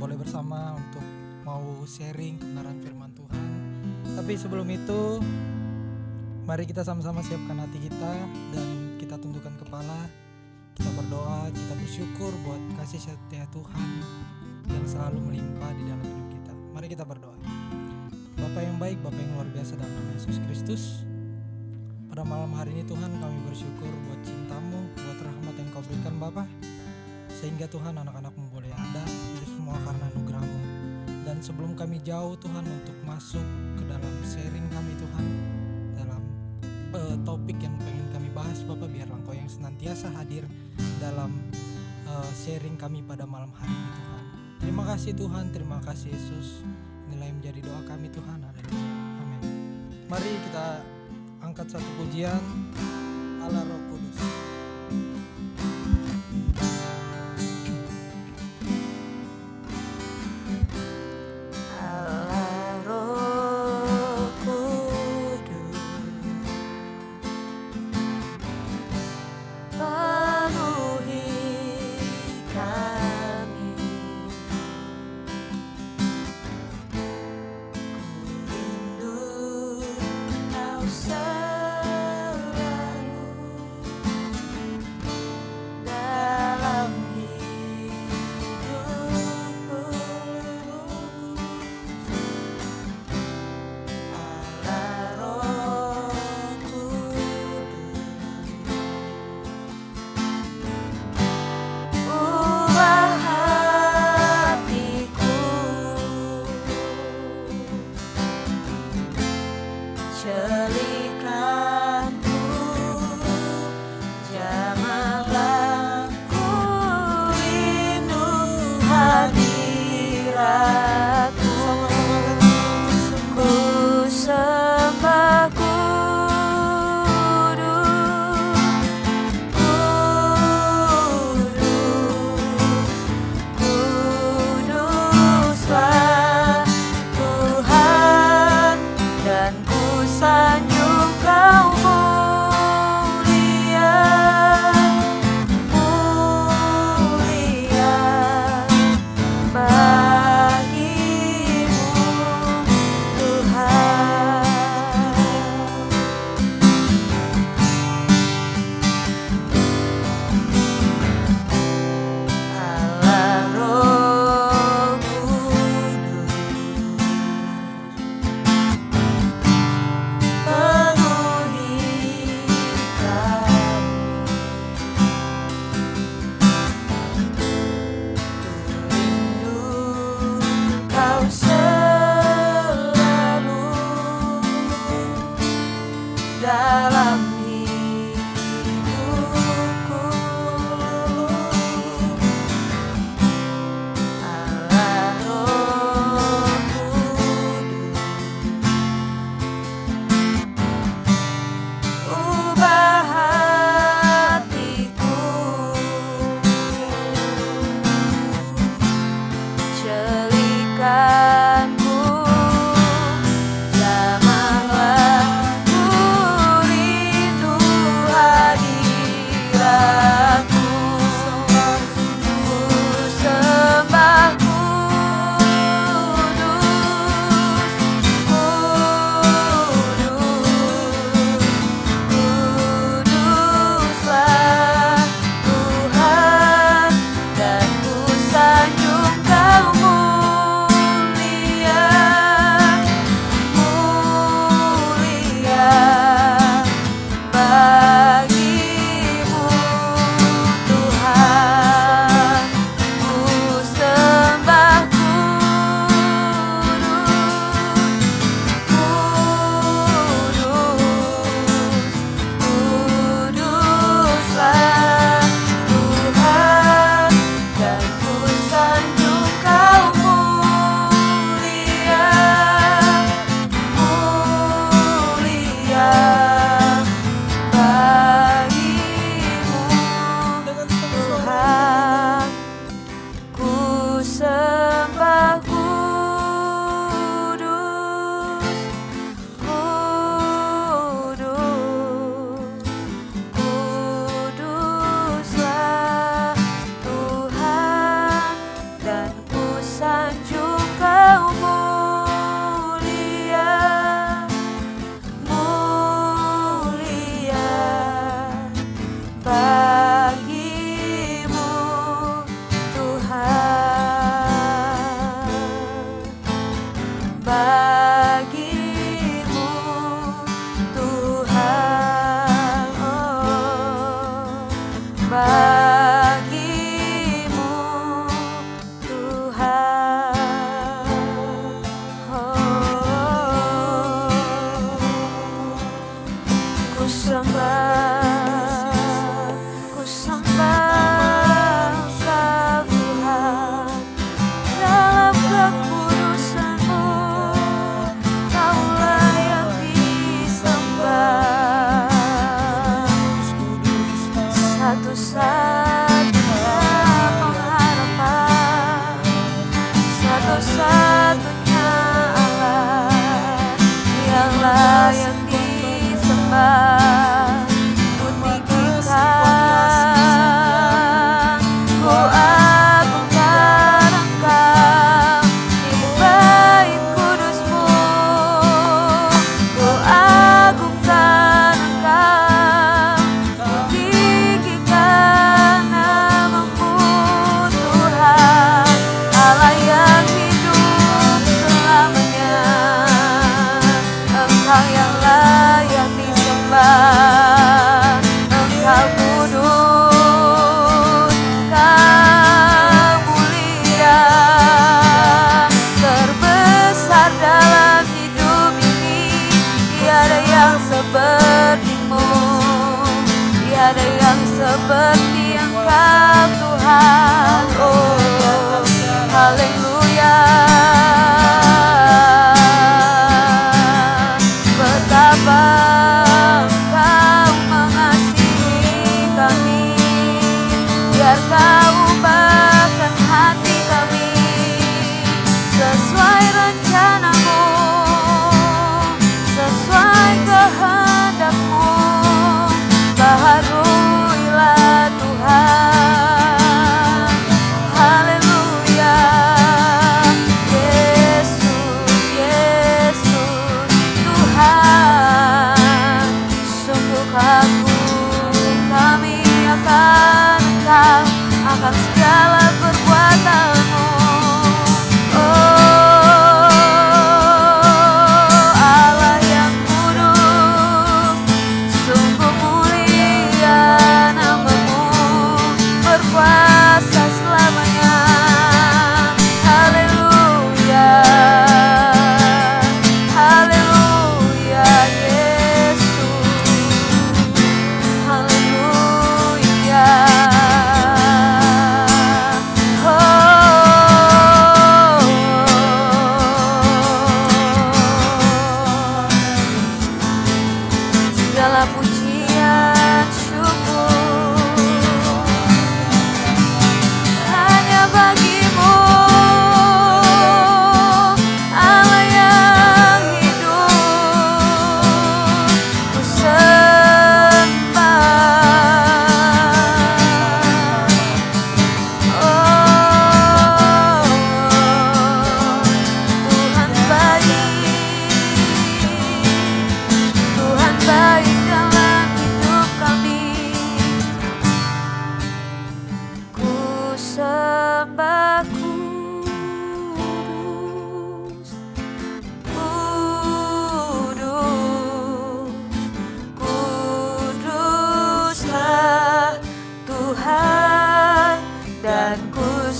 boleh bersama untuk mau sharing kebenaran firman Tuhan. Tapi sebelum itu, mari kita sama-sama siapkan hati kita dan kita tundukkan kepala. Kita berdoa, kita bersyukur buat kasih setia Tuhan yang selalu melimpah di dalam hidup kita. Mari kita berdoa. Bapa yang baik, Bapa yang luar biasa dalam nama Yesus Kristus, pada malam hari ini Tuhan kami bersyukur buat cinta-Mu, buat rahmat yang Kau berikan Bapa, sehingga Tuhan anak-anak-Mu boleh ada, itu semua karena anugerah-Mu. Dan sebelum kami jauh Tuhan untuk masuk ke dalam sharing kami Tuhan, dalam topik yang pengen kami bahas Bapak, biarlah Engkau yang senantiasa hadir dalam sharing kami pada malam hari ini Tuhan. Terima kasih Tuhan, terima kasih Yesus. Inilah yang menjadi doa kami Tuhan. Haleluya. Amin. Mari kita angkat satu pujian ala Roh Kudus.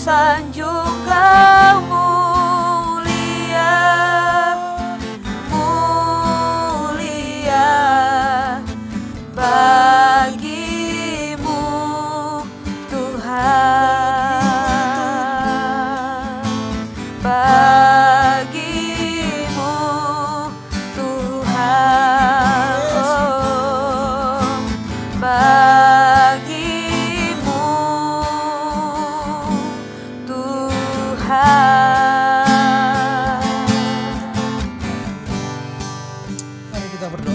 sanjung Kau mulia, mulia bagimu Tuhan, bagimu Tuhan, oh, bagimu Tuhan. Mari kita berdoa.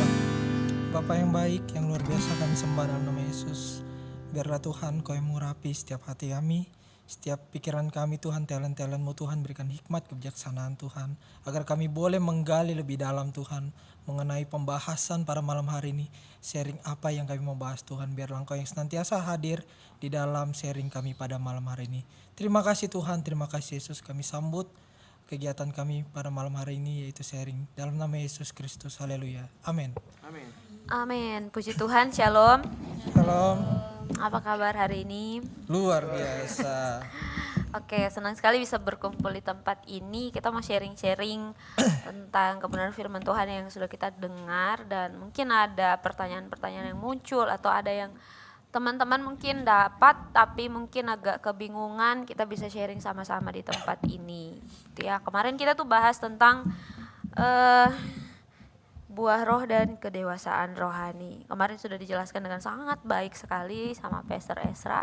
Bapa yang baik, yang luar biasa, kami sembah dalam nama Yesus. Biarlah Tuhan Kau yang mengurapi setiap hati kami, setiap pikiran kami Tuhan, talent-talent-Mu Tuhan, berikan hikmat kebijaksanaan Tuhan, agar kami boleh menggali lebih dalam Tuhan, mengenai pembahasan pada malam hari ini, sharing apa yang kami mau bahas Tuhan. Biarlah Engkau yang senantiasa hadir di dalam sharing kami pada malam hari ini. Terima kasih Tuhan, terima kasih Yesus, kami sambut kegiatan kami pada malam hari ini, yaitu sharing dalam nama Yesus Kristus. Haleluya, amin. Amin. Puji Tuhan, shalom. Shalom. Apa kabar hari ini? Luar biasa. Oke, senang sekali bisa berkumpul di tempat ini. Kita mau sharing-sharing tentang kebenaran firman Tuhan yang sudah kita dengar, dan mungkin ada pertanyaan-pertanyaan yang muncul atau ada yang teman-teman mungkin dapat tapi mungkin agak kebingungan, kita bisa sharing sama-sama di tempat ini. Ya, kemarin kita tuh bahas tentang buah roh dan kedewasaan rohani. Kemarin sudah dijelaskan dengan sangat baik sekali sama Pastor Esra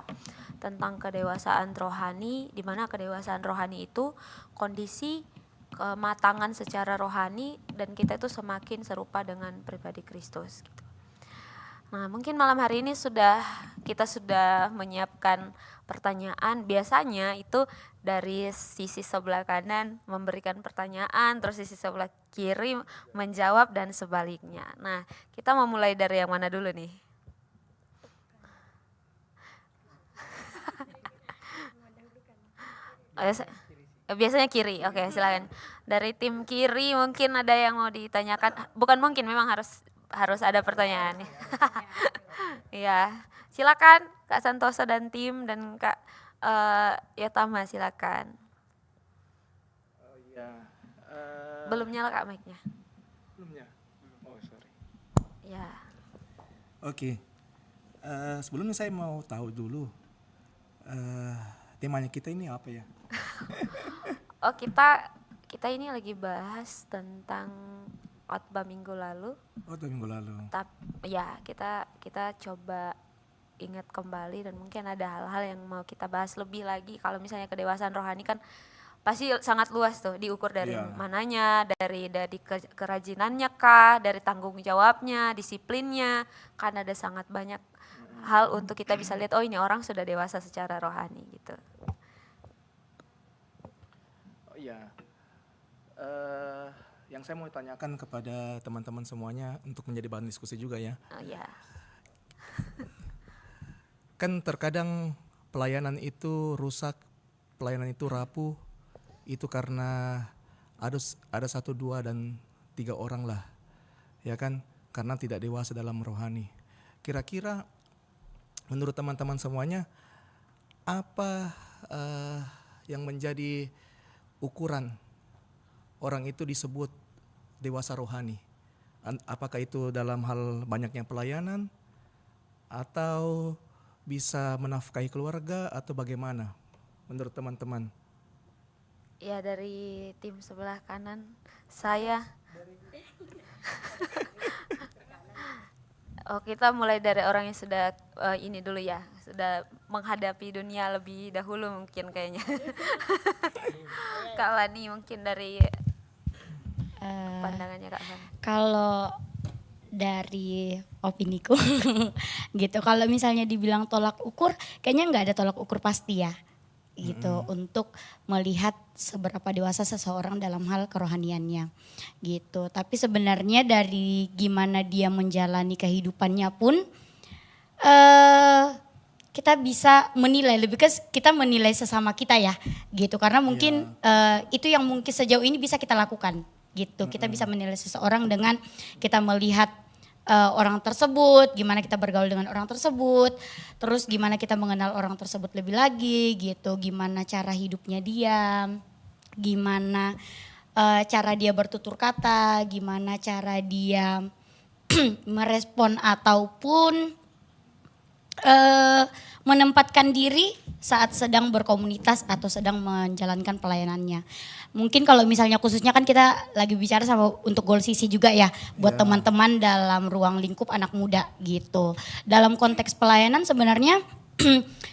tentang kedewasaan rohani, di mana kedewasaan rohani itu kondisi kematangan secara rohani dan kita itu semakin serupa dengan pribadi Kristus gitu. Nah, mungkin malam hari ini kita sudah menyiapkan pertanyaan. Biasanya itu dari sisi sebelah kanan memberikan pertanyaan, terus sisi sebelah kiri menjawab dan sebaliknya. Nah, kita mau mulai dari yang mana dulu nih? Biasanya kiri. Oke, silakan. Dari tim kiri mungkin ada yang mau ditanyakan. Bukan mungkin, memang harus ada pertanyaan. Ya, silakan Kak Santoso dan tim, dan Kak Yotama silakan. Belum nyala Kak mic-nya. Belum ya? Oh sorry. Ya. Oke. Sebelumnya saya mau tahu dulu temanya kita ini apa ya? Oh, kita ini lagi bahas tentang khotbah minggu lalu. Oh, 2 minggu lalu. Ya, kita coba ingat kembali, dan mungkin ada hal-hal yang mau kita bahas lebih lagi. Kalau misalnya kedewasaan rohani kan pasti sangat luas tuh, diukur dari mananya, dari kerajinannya kah, dari tanggung jawabnya, disiplinnya, kan ada sangat banyak hal untuk kita bisa lihat, oh ini orang sudah dewasa secara rohani gitu. Oh iya. Yang saya mau tanyakan kepada teman-teman semuanya untuk menjadi bahan diskusi juga ya. Oh iya. Kan terkadang pelayanan itu rusak, pelayanan itu rapuh, itu karena ada 1, 2 dan 3 orang lah, ya kan, karena tidak dewasa dalam rohani. Kira-kira menurut teman-teman semuanya apa yang menjadi ukuran orang itu disebut dewasa rohani? Apakah itu dalam hal banyaknya pelayanan, atau bisa menafkahi keluarga, atau bagaimana menurut teman-teman? Ya, dari tim sebelah kanan saya. Oh, kita mulai dari orang yang sudah ini dulu ya, sudah menghadapi dunia lebih dahulu mungkin kayaknya. Kak Wani mungkin dari pandangannya Kak Wani. Kalau dari opiniku gitu, kalau misalnya dibilang tolak ukur, kayaknya nggak ada tolak ukur pasti ya gitu untuk melihat seberapa dewasa seseorang dalam hal kerohaniannya gitu. Tapi sebenarnya dari gimana dia menjalani kehidupannya pun kita bisa menilai, lebih ke kita menilai sesama kita ya gitu, karena mungkin itu yang mungkin sejauh ini bisa kita lakukan gitu. Kita bisa menilai seseorang dengan kita melihat orang tersebut, gimana kita bergaul dengan orang tersebut, terus gimana kita mengenal orang tersebut lebih lagi gitu, gimana cara hidupnya dia, gimana cara dia bertutur kata, gimana cara dia merespon ataupun menempatkan diri saat sedang berkomunitas atau sedang menjalankan pelayanannya. Mungkin kalau misalnya khususnya kan kita lagi bicara sama untuk Goal Sisi juga ya, buat teman-teman dalam ruang lingkup anak muda gitu. Dalam konteks pelayanan sebenarnya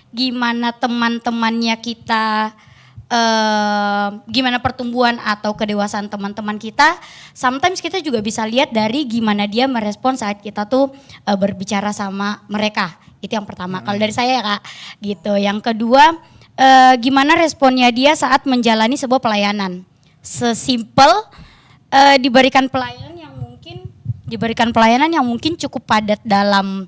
gimana teman-temannya kita, gimana pertumbuhan atau kedewasaan teman-teman kita, sometimes kita juga bisa lihat dari gimana dia merespon saat kita tuh berbicara sama mereka. Itu yang pertama, kalau dari saya ya Kak gitu. Yang kedua, gimana responnya dia saat menjalani sebuah pelayanan. Sesimpel diberikan pelayanan yang mungkin cukup padat dalam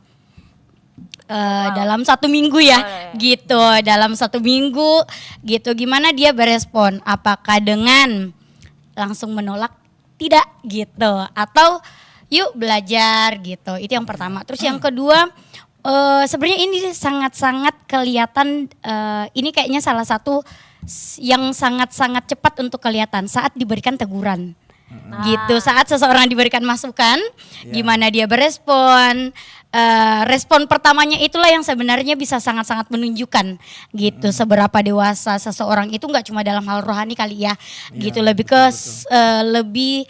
dalam 1 minggu ya, gitu. Dalam 1 minggu gitu, gimana dia berespon? Apakah dengan langsung menolak? Tidak gitu, atau yuk belajar gitu. Itu yang pertama. Terus yang kedua, sebenarnya ini sangat-sangat kelihatan, ini kayaknya salah satu yang sangat-sangat cepat untuk kelihatan saat diberikan teguran. Gitu, saat seseorang diberikan masukan, gimana dia berespon, respon pertamanya itulah yang sebenarnya bisa sangat-sangat menunjukkan gitu seberapa dewasa seseorang itu, nggak cuma dalam hal rohani kali ya, gitu, lebih ke lebih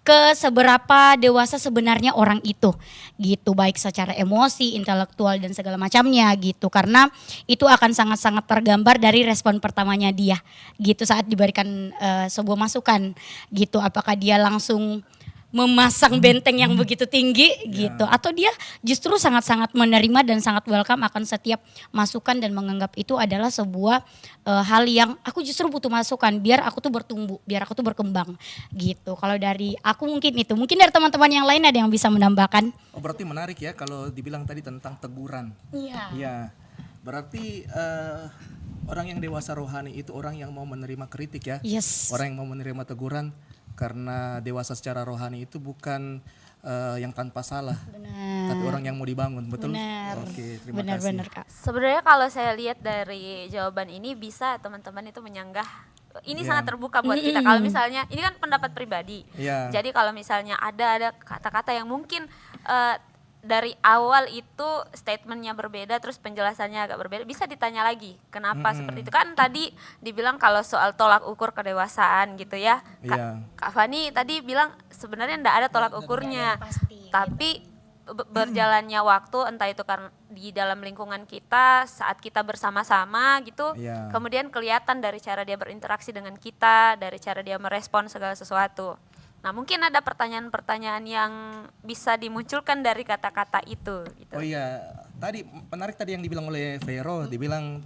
ke seberapa dewasa sebenarnya orang itu gitu, baik secara emosi, intelektual dan segala macamnya gitu, karena itu akan sangat-sangat tergambar dari respon pertamanya dia gitu saat diberikan sebuah masukan gitu, apakah dia langsung memasang benteng yang begitu tinggi gitu, atau dia justru sangat-sangat menerima dan sangat welcome akan setiap masukan dan menganggap itu adalah sebuah hal yang aku justru butuh masukan biar aku tuh bertumbuh, biar aku tuh berkembang gitu. Kalau dari aku mungkin itu, mungkin dari teman-teman yang lain ada yang bisa menambahkan. Oh, berarti menarik ya kalau dibilang tadi tentang teguran. Iya. Berarti orang yang dewasa rohani itu orang yang mau menerima kritik ya. Orang yang mau menerima teguran, karena dewasa secara rohani itu bukan yang tanpa salah, tapi orang yang mau dibangun, betul? Oke, terima kasih. Benar Kak. Sebenarnya kalau saya lihat dari jawaban ini bisa teman-teman itu menyanggah. Ini sangat terbuka buat kita. Kalau misalnya ini kan pendapat pribadi. Jadi kalau misalnya ada kata-kata yang mungkin dari awal itu statementnya berbeda, terus penjelasannya agak berbeda, bisa ditanya lagi kenapa seperti itu. Kan tadi dibilang kalau soal tolak ukur kedewasaan gitu ya, Kak Fani tadi bilang sebenarnya enggak ada tolak ukurnya, tapi berjalannya waktu, entah itu karena di dalam lingkungan kita saat kita bersama-sama gitu, kemudian kelihatan dari cara dia berinteraksi dengan kita, dari cara dia merespon segala sesuatu. Nah, mungkin ada pertanyaan-pertanyaan yang bisa dimunculkan dari kata-kata itu gitu. Oh iya, tadi menarik tadi yang dibilang oleh Vero, dibilang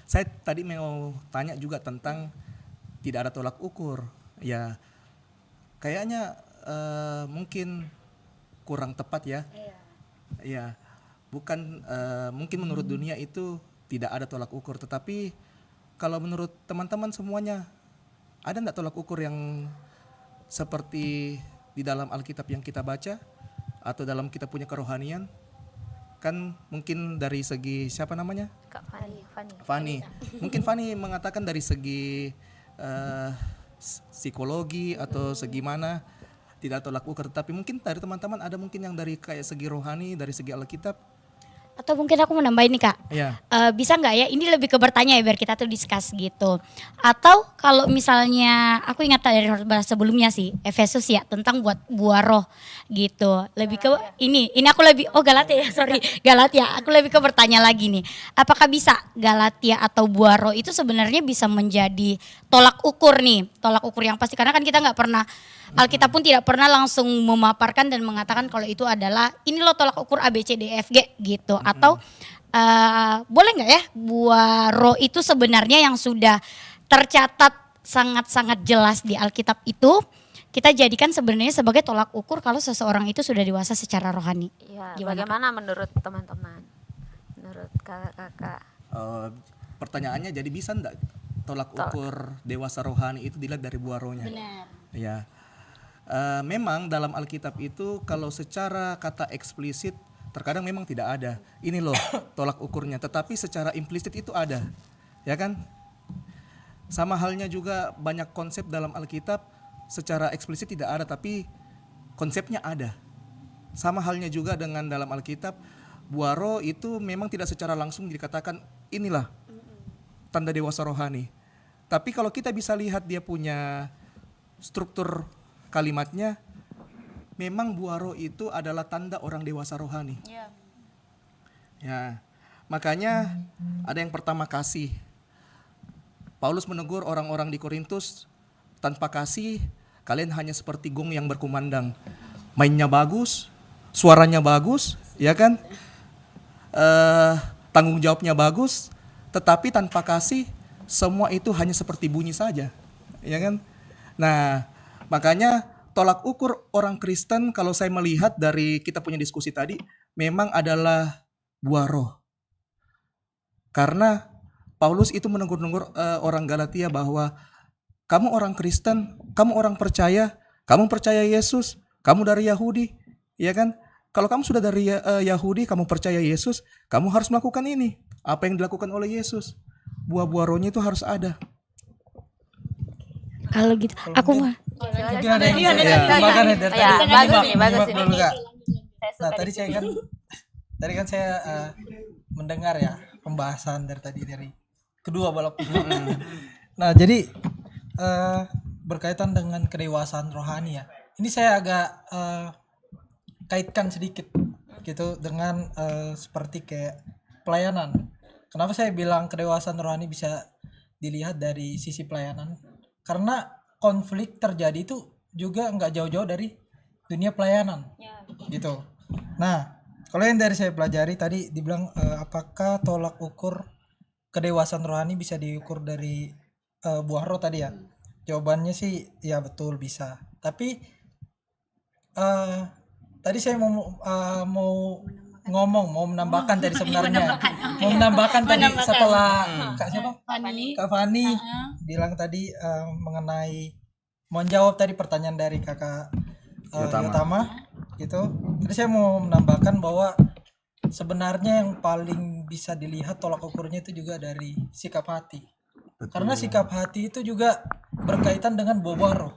saya tadi mau tanya juga tentang tidak ada tolak ukur. Ya, kayaknya mungkin kurang tepat ya. Iya. Bukan, mungkin menurut dunia itu tidak ada tolak ukur, tetapi kalau menurut teman-teman semuanya, ada enggak tolak ukur yang seperti di dalam Alkitab yang kita baca atau dalam kita punya kerohanian? Kan mungkin dari segi siapa namanya? Kak Fani. Fani. Mungkin Fani mengatakan dari segi psikologi atau segi mana tidak tolak ukur, tapi mungkin dari teman-teman ada mungkin yang dari kayak segi rohani, dari segi Alkitab. Atau mungkin aku mau nambahin nih Kak, bisa nggak ya, ini lebih ke bertanya ya biar kita tuh discuss gitu. Atau kalau misalnya, aku ingat dari bahasa sebelumnya sih, Efesus ya, tentang buah roh gitu. Lebih ke ini aku lebih, Galatia ya, sorry, Galatia. Aku lebih ke bertanya lagi nih, apakah bisa Galatia atau buah roh itu sebenarnya bisa menjadi tolak ukur nih, tolak ukur yang pasti. Karena kan kita nggak pernah, Alkitab pun tidak pernah langsung memaparkan dan mengatakan kalau itu adalah ini loh tolak ukur A B C D E F G gitu. Atau boleh nggak ya buah roh itu sebenarnya yang sudah tercatat sangat-sangat jelas di Alkitab itu kita jadikan sebenarnya sebagai tolak ukur kalau seseorang itu sudah dewasa secara rohani. Iya, bagaimana menurut teman-teman? Menurut kakak-kakak? Pertanyaannya jadi bisa enggak tolak ukur dewasa rohani itu dilihat dari buah rohnya? Benar. Ya. Memang dalam Alkitab itu kalau secara kata eksplisit terkadang memang tidak ada. Ini loh tolak ukurnya, tetapi secara implisit itu ada. Ya kan? Sama halnya juga banyak konsep dalam Alkitab secara eksplisit tidak ada, tapi konsepnya ada. Sama halnya juga dengan dalam Alkitab, buah roh itu memang tidak secara langsung dikatakan inilah tanda dewasa rohani. Tapi kalau kita bisa lihat dia punya struktur kalimatnya, memang buah roh itu adalah tanda orang dewasa rohani. Ya, makanya ada yang pertama kasih. Paulus menegur orang-orang di Korintus, tanpa kasih kalian hanya seperti gong yang berkumandang. Mainnya bagus, suaranya bagus, ya kan? Tanggung jawabnya bagus, tetapi tanpa kasih semua itu hanya seperti bunyi saja, ya kan? Nah, makanya tolak ukur orang Kristen kalau saya melihat dari kita punya diskusi tadi memang adalah buah roh. Karena Paulus itu menegur-negur orang Galatia bahwa kamu orang Kristen, kamu orang percaya, kamu percaya Yesus, kamu dari Yahudi, ya kan? Kalau kamu sudah dari Yahudi, kamu percaya Yesus, kamu harus melakukan ini. Apa yang dilakukan oleh Yesus? Buah-buah rohnya itu harus ada. Kalau gitu, aku mah. Mungkin ada yang saya tambahkan ya dari Ya, tadi. bagus nih, bagus Nyimak ini. dulu, Kak. Saya suka Nah, tadi kan saya mendengar ya pembahasan dari tadi dari kedua belah pihak. Nah, jadi berkaitan dengan kedewasaan rohani ya. Ini saya agak kaitkan sedikit gitu dengan seperti kayak pelayanan. Kenapa saya bilang kedewasaan rohani bisa dilihat dari sisi pelayanan? Karena konflik terjadi itu juga nggak jauh-jauh dari dunia pelayanan, gitu. Nah, kalau yang dari saya pelajari tadi dibilang apakah tolak ukur kedewasaan rohani bisa diukur dari buah roh tadi ya? Jawabannya sih ya betul bisa. Tapi tadi saya mau menambahkan tadi sebenarnya. Mau menambahkan tadi setelah Kak siapa? Kak Fani bilang tadi mengenai menjawab tadi pertanyaan dari Kakak Yotama gitu. Tadi saya mau menambahkan bahwa sebenarnya yang paling bisa dilihat tolak ukurnya itu juga dari sikap hati. Karena sikap hati itu juga berkaitan dengan buah roh.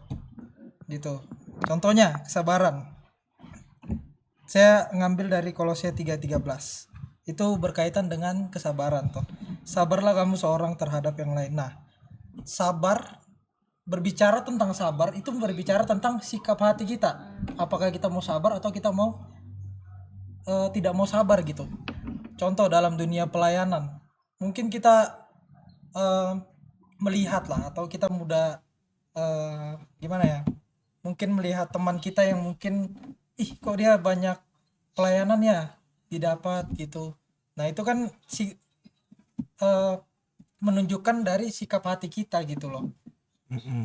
Gitu. Contohnya kesabaran. Saya ngambil dari Kolose 3:13. Itu berkaitan dengan kesabaran toh. Sabarlah kamu seorang terhadap yang lain. Nah, sabar, berbicara tentang sabar itu berbicara tentang sikap hati kita. Apakah kita mau sabar atau kita mau tidak mau sabar gitu. Contoh dalam dunia pelayanan, mungkin kita melihat lah atau kita mudah gimana ya? Mungkin melihat teman kita yang mungkin kok dia banyak pelayanan ya didapat gitu. Nah, itu kan menunjukkan dari sikap hati kita gitu loh.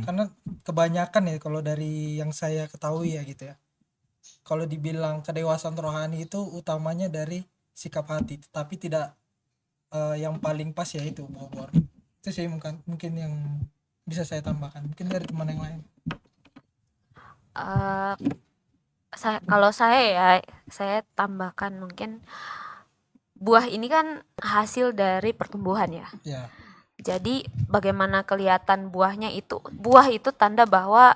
Karena kebanyakan ya kalau dari yang saya ketahui ya gitu ya. Kalau dibilang kedewasaan rohani itu utamanya dari sikap hati, tapi tidak yang paling pas ya itu buah-buah. Itu sih mungkin yang bisa saya tambahkan. Mungkin dari teman yang lain. Kalau saya tambahkan mungkin buah ini kan hasil dari pertumbuhan ya. Ya. Jadi bagaimana kelihatan buahnya itu? Buah itu tanda bahwa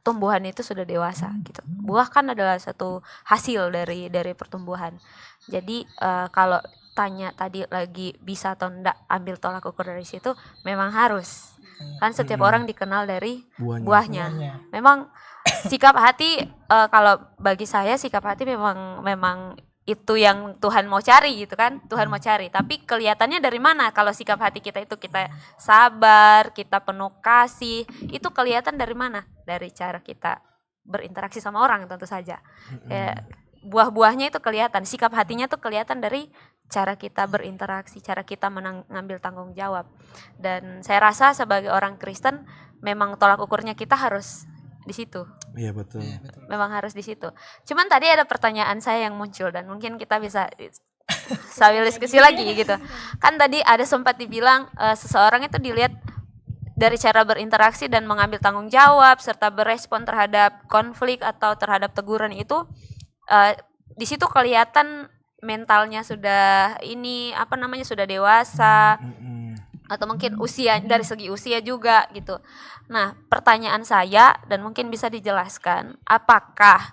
tumbuhan itu sudah dewasa gitu. Buah kan adalah satu hasil dari pertumbuhan. Jadi kalau tanya tadi lagi bisa atau enggak ambil tolak ukur dari situ, memang harus. Kan setiap orang dikenal dari buahnya. Memang sikap hati kalau bagi saya sikap hati memang itu yang Tuhan mau cari gitu kan. Tuhan mau cari, tapi kelihatannya dari mana? Kalau sikap hati kita itu kita sabar, kita penuh kasih, itu kelihatan dari mana? Dari cara kita berinteraksi sama orang tentu saja. Buah-buahnya itu kelihatan, sikap hatinya tuh kelihatan dari cara kita berinteraksi, cara kita mengambil tanggung jawab. Dan saya rasa sebagai orang Kristen memang tolak ukurnya kita harus di situ. Iya betul. Memang harus di situ. Cuman tadi ada pertanyaan saya yang muncul dan mungkin kita bisa saya diskusi lagi gitu. Kan tadi ada sempat dibilang seseorang itu dilihat dari cara berinteraksi dan mengambil tanggung jawab serta berespon terhadap konflik atau terhadap teguran itu, di situ kelihatan mentalnya sudah sudah dewasa, atau mungkin usia, dari segi usia juga gitu. Nah, pertanyaan saya, dan mungkin bisa dijelaskan, apakah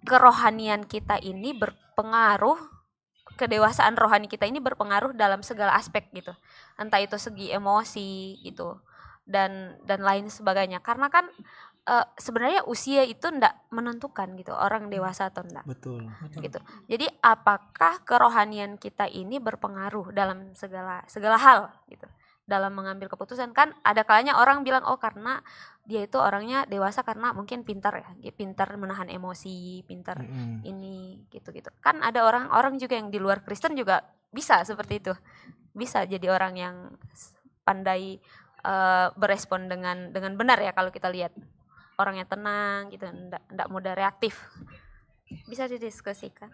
kerohanian kita ini berpengaruh, kedewasaan rohani kita ini berpengaruh dalam segala aspek gitu, entah itu segi emosi gitu dan lain sebagainya, karena kan sebenarnya usia itu ndak menentukan gitu orang dewasa atau enggak Betul. gitu. Jadi apakah kerohanian kita ini berpengaruh dalam segala hal gitu, dalam mengambil keputusan. Kan ada kalanya orang bilang, oh karena dia itu orangnya dewasa karena mungkin pintar ya, dia pintar menahan emosi, pintar ini gitu-gitu. Kan ada orang-orang juga yang di luar Kristen juga bisa seperti itu, bisa jadi orang yang pandai berespon dengan benar ya, kalau kita lihat orangnya tenang gitu, ndak mudah reaktif. Bisa didiskusikan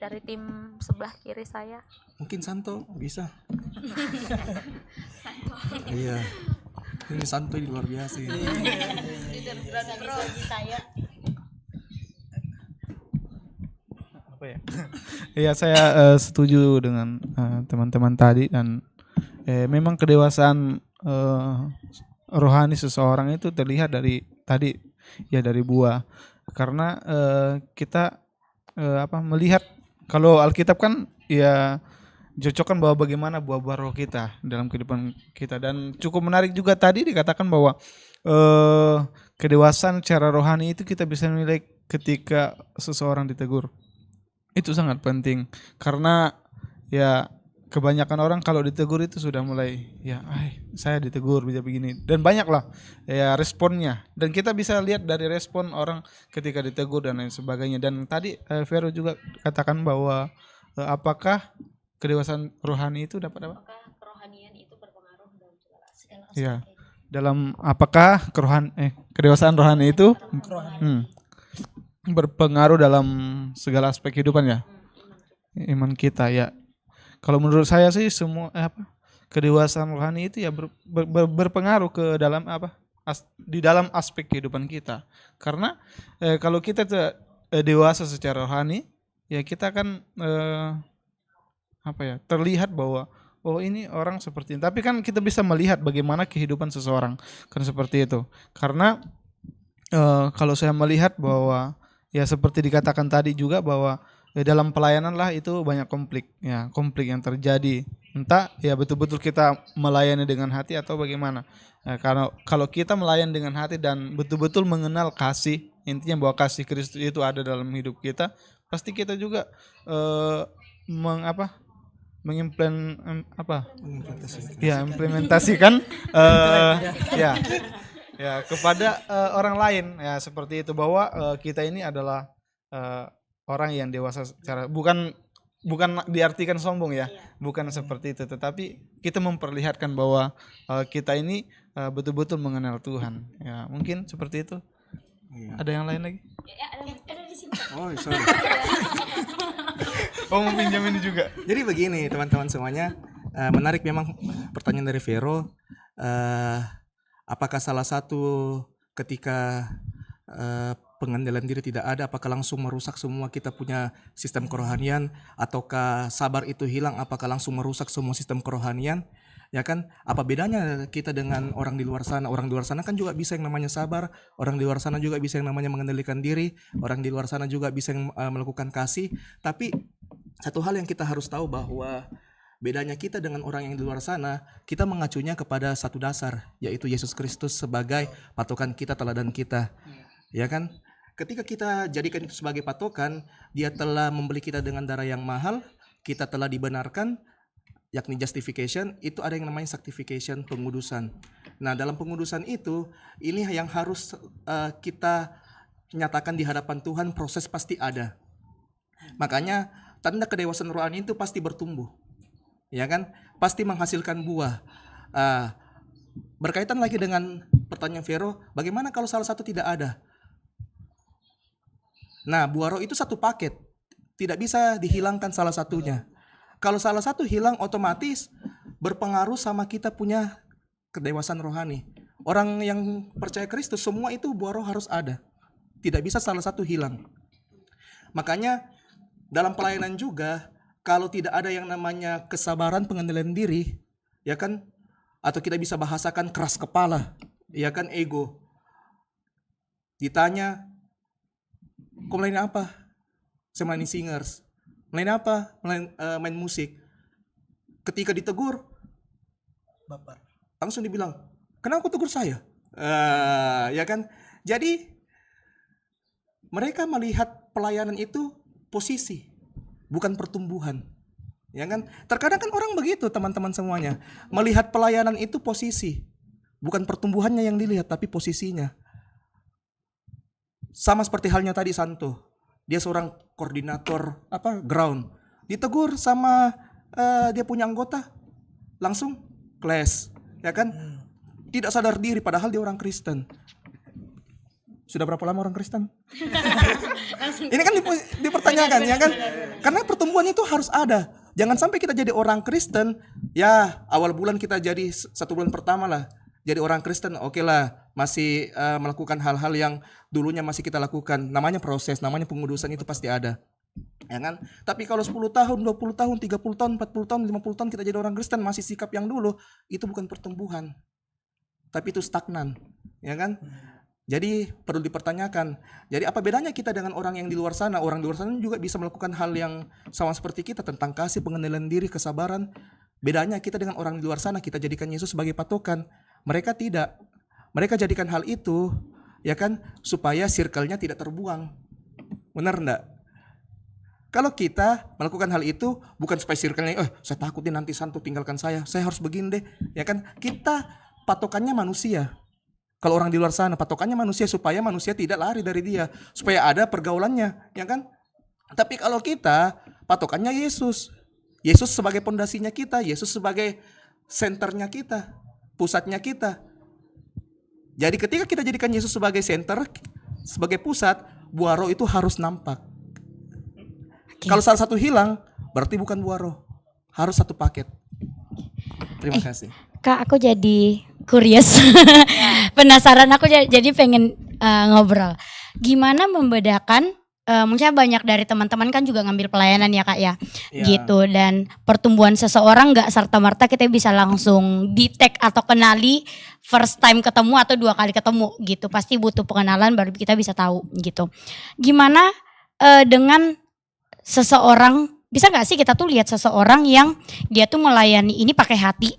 dari tim sebelah kiri saya. Mungkin Santo bisa. Iya. Ini Santo ini luar biasa ini. Apa ya? Iya, saya setuju dengan teman-teman tadi, dan memang kedewasaan rohani seseorang itu terlihat dari tadi ya, dari buah. Karena kita melihat, kalau Alkitab kan ya cocokkan bahwa bagaimana buah-buah roh kita dalam kehidupan kita. Dan cukup menarik juga tadi dikatakan bahwa kedewasaan secara rohani itu kita bisa nilai ketika seseorang ditegur. Itu sangat penting, karena ya kebanyakan orang kalau ditegur itu sudah mulai ya, saya ditegur bisa begini, dan banyaklah ya responnya, dan kita bisa lihat dari respon orang ketika ditegur dan lain sebagainya. Dan tadi Vero juga katakan bahwa apakah kedewasaan rohani itu dapat apa? Apakah kerohanian itu berpengaruh dalam segala aspek? Ya, dalam apakah kedewasaan rohani itu berpengaruh dalam segala aspek kehidupan ya, iman kita ya. Kalau menurut saya sih semua kedewasaan rohani itu ya berpengaruh ke dalam di dalam aspek kehidupan kita. Karena kalau kita dewasa secara rohani ya, kita akan terlihat bahwa oh ini orang seperti ini. Tapi kan kita bisa melihat bagaimana kehidupan seseorang, kan seperti itu. Karena kalau saya melihat bahwa ya seperti dikatakan tadi juga bahwa dalam pelayanan lah itu banyak konflik yang terjadi. Entah ya betul-betul kita melayani dengan hati atau bagaimana. Karena kalau kita melayani dengan hati dan betul-betul mengenal kasih, intinya bahwa kasih Kristus itu ada dalam hidup kita, pasti kita juga implementasikan kepada orang lain ya, seperti itu, bahwa kita ini adalah orang yang dewasa secara bukan diartikan sombong ya, bukan seperti itu, tetapi kita memperlihatkan bahwa kita ini betul-betul mengenal Tuhan ya, mungkin seperti itu. Ada yang lain lagi? Ada di sini. Oh, sorry. Mau pinjam ini juga. Jadi begini teman-teman semuanya, menarik memang pertanyaan dari Vero. Apakah salah satu ketika pengendalian diri tidak ada, apakah langsung merusak semua kita punya sistem kerohanian, ataukah sabar itu hilang, apakah langsung merusak semua sistem kerohanian? Ya kan, apa bedanya kita dengan orang di luar sana? Orang di luar sana kan juga bisa yang namanya sabar, orang di luar sana juga bisa yang namanya mengendalikan diri, orang di luar sana juga bisa yang melakukan kasih. Tapi satu hal yang kita harus tahu bahwa bedanya kita dengan orang yang di luar sana, kita mengacunya kepada satu dasar, yaitu Yesus Kristus sebagai patokan kita, teladan kita. Ya kan? Ketika kita jadikan itu sebagai patokan, dia telah membeli kita dengan darah yang mahal, kita telah dibenarkan, yakni justification. Itu ada yang namanya sanctification, pengudusan. Nah, dalam pengudusan itu, ini yang harus kita nyatakan di hadapan Tuhan, proses pasti ada. Makanya tanda kedewasaan rohani itu pasti bertumbuh, ya kan? Pasti menghasilkan buah. Berkaitan lagi dengan pertanyaan Vero, bagaimana kalau salah satu tidak ada? Nah, buah roh itu satu paket, tidak bisa dihilangkan salah satunya. Kalau salah satu hilang, otomatis berpengaruh sama kita punya kedewasaan rohani. Orang yang percaya Kristus semua itu buah roh harus ada. Tidak bisa salah satu hilang. Makanya dalam pelayanan juga kalau tidak ada yang namanya kesabaran, pengendalian diri, ya kan, atau kita bisa bahasakan keras kepala, ya kan, ego. Ditanya, kau melayani apa? Saya melayani singers. Melayani apa? Main musik. Ketika ditegur, Baper. langsung dibilang, kenapa kau tegur saya? Ya kan? Jadi mereka melihat pelayanan itu posisi, bukan pertumbuhan. Ya kan? Terkadang kan orang begitu, teman-teman semuanya. Melihat pelayanan itu posisi, bukan pertumbuhannya yang dilihat, tapi posisinya. Sama seperti halnya tadi Santo. Dia seorang koordinator ground. Ditegur sama dia punya anggota, langsung clash, ya kan? Tidak sadar diri padahal dia orang Kristen. Sudah berapa lama orang Kristen? Ini kan dipertanyakan, ya kan? Karena pertumbuhan itu harus ada. Jangan sampai kita jadi orang Kristen, ya awal bulan kita jadi 1 bulan pertama lah jadi orang Kristen, oke lah, masih melakukan hal-hal yang dulunya masih kita lakukan. Namanya proses, namanya pengudusan itu pasti ada. Ya kan? Tapi kalau 10 tahun, 20 tahun, 30 tahun, 40 tahun, 50 tahun kita jadi orang Kristen masih sikap yang dulu, itu bukan pertumbuhan. Tapi itu stagnan, ya kan? Jadi perlu dipertanyakan. Jadi apa bedanya kita dengan orang yang di luar sana? Orang di luar sana juga bisa melakukan hal yang sama seperti kita tentang kasih, pengendalian diri, kesabaran. Bedanya kita dengan orang di luar sana, kita jadikan Yesus sebagai patokan. Mereka tidak. Mereka jadikan hal itu, ya kan, supaya circle-nya tidak terbuang. Benar enggak? Kalau kita melakukan hal itu bukan supaya circle-nya, saya takut nanti Santo tinggalkan saya harus begini deh, ya kan? Kita patokannya manusia. Kalau orang di luar sana patokannya manusia supaya manusia tidak lari dari dia, supaya ada pergaulannya, ya kan? Tapi kalau kita patokannya Yesus. Yesus sebagai pondasinya kita, Yesus sebagai senternya kita, pusatnya kita. Jadi ketika kita jadikan Yesus sebagai center, sebagai pusat, buah roh itu harus nampak. Kalau salah satu hilang, berarti bukan buah roh. Harus satu paket. Terima kasih. Kak, aku jadi curious. Penasaran, aku jadi pengen ngobrol. Gimana membedakan, mungkin banyak dari teman-teman kan juga ngambil pelayanan ya Kak ya. Gitu, dan pertumbuhan seseorang gak serta-merta kita bisa langsung detect atau kenali first time ketemu atau 2 kali ketemu gitu. Pasti butuh pengenalan baru kita bisa tahu gitu. Gimana dengan seseorang, bisa gak sih kita tuh lihat seseorang yang dia tuh melayani ini pakai hati,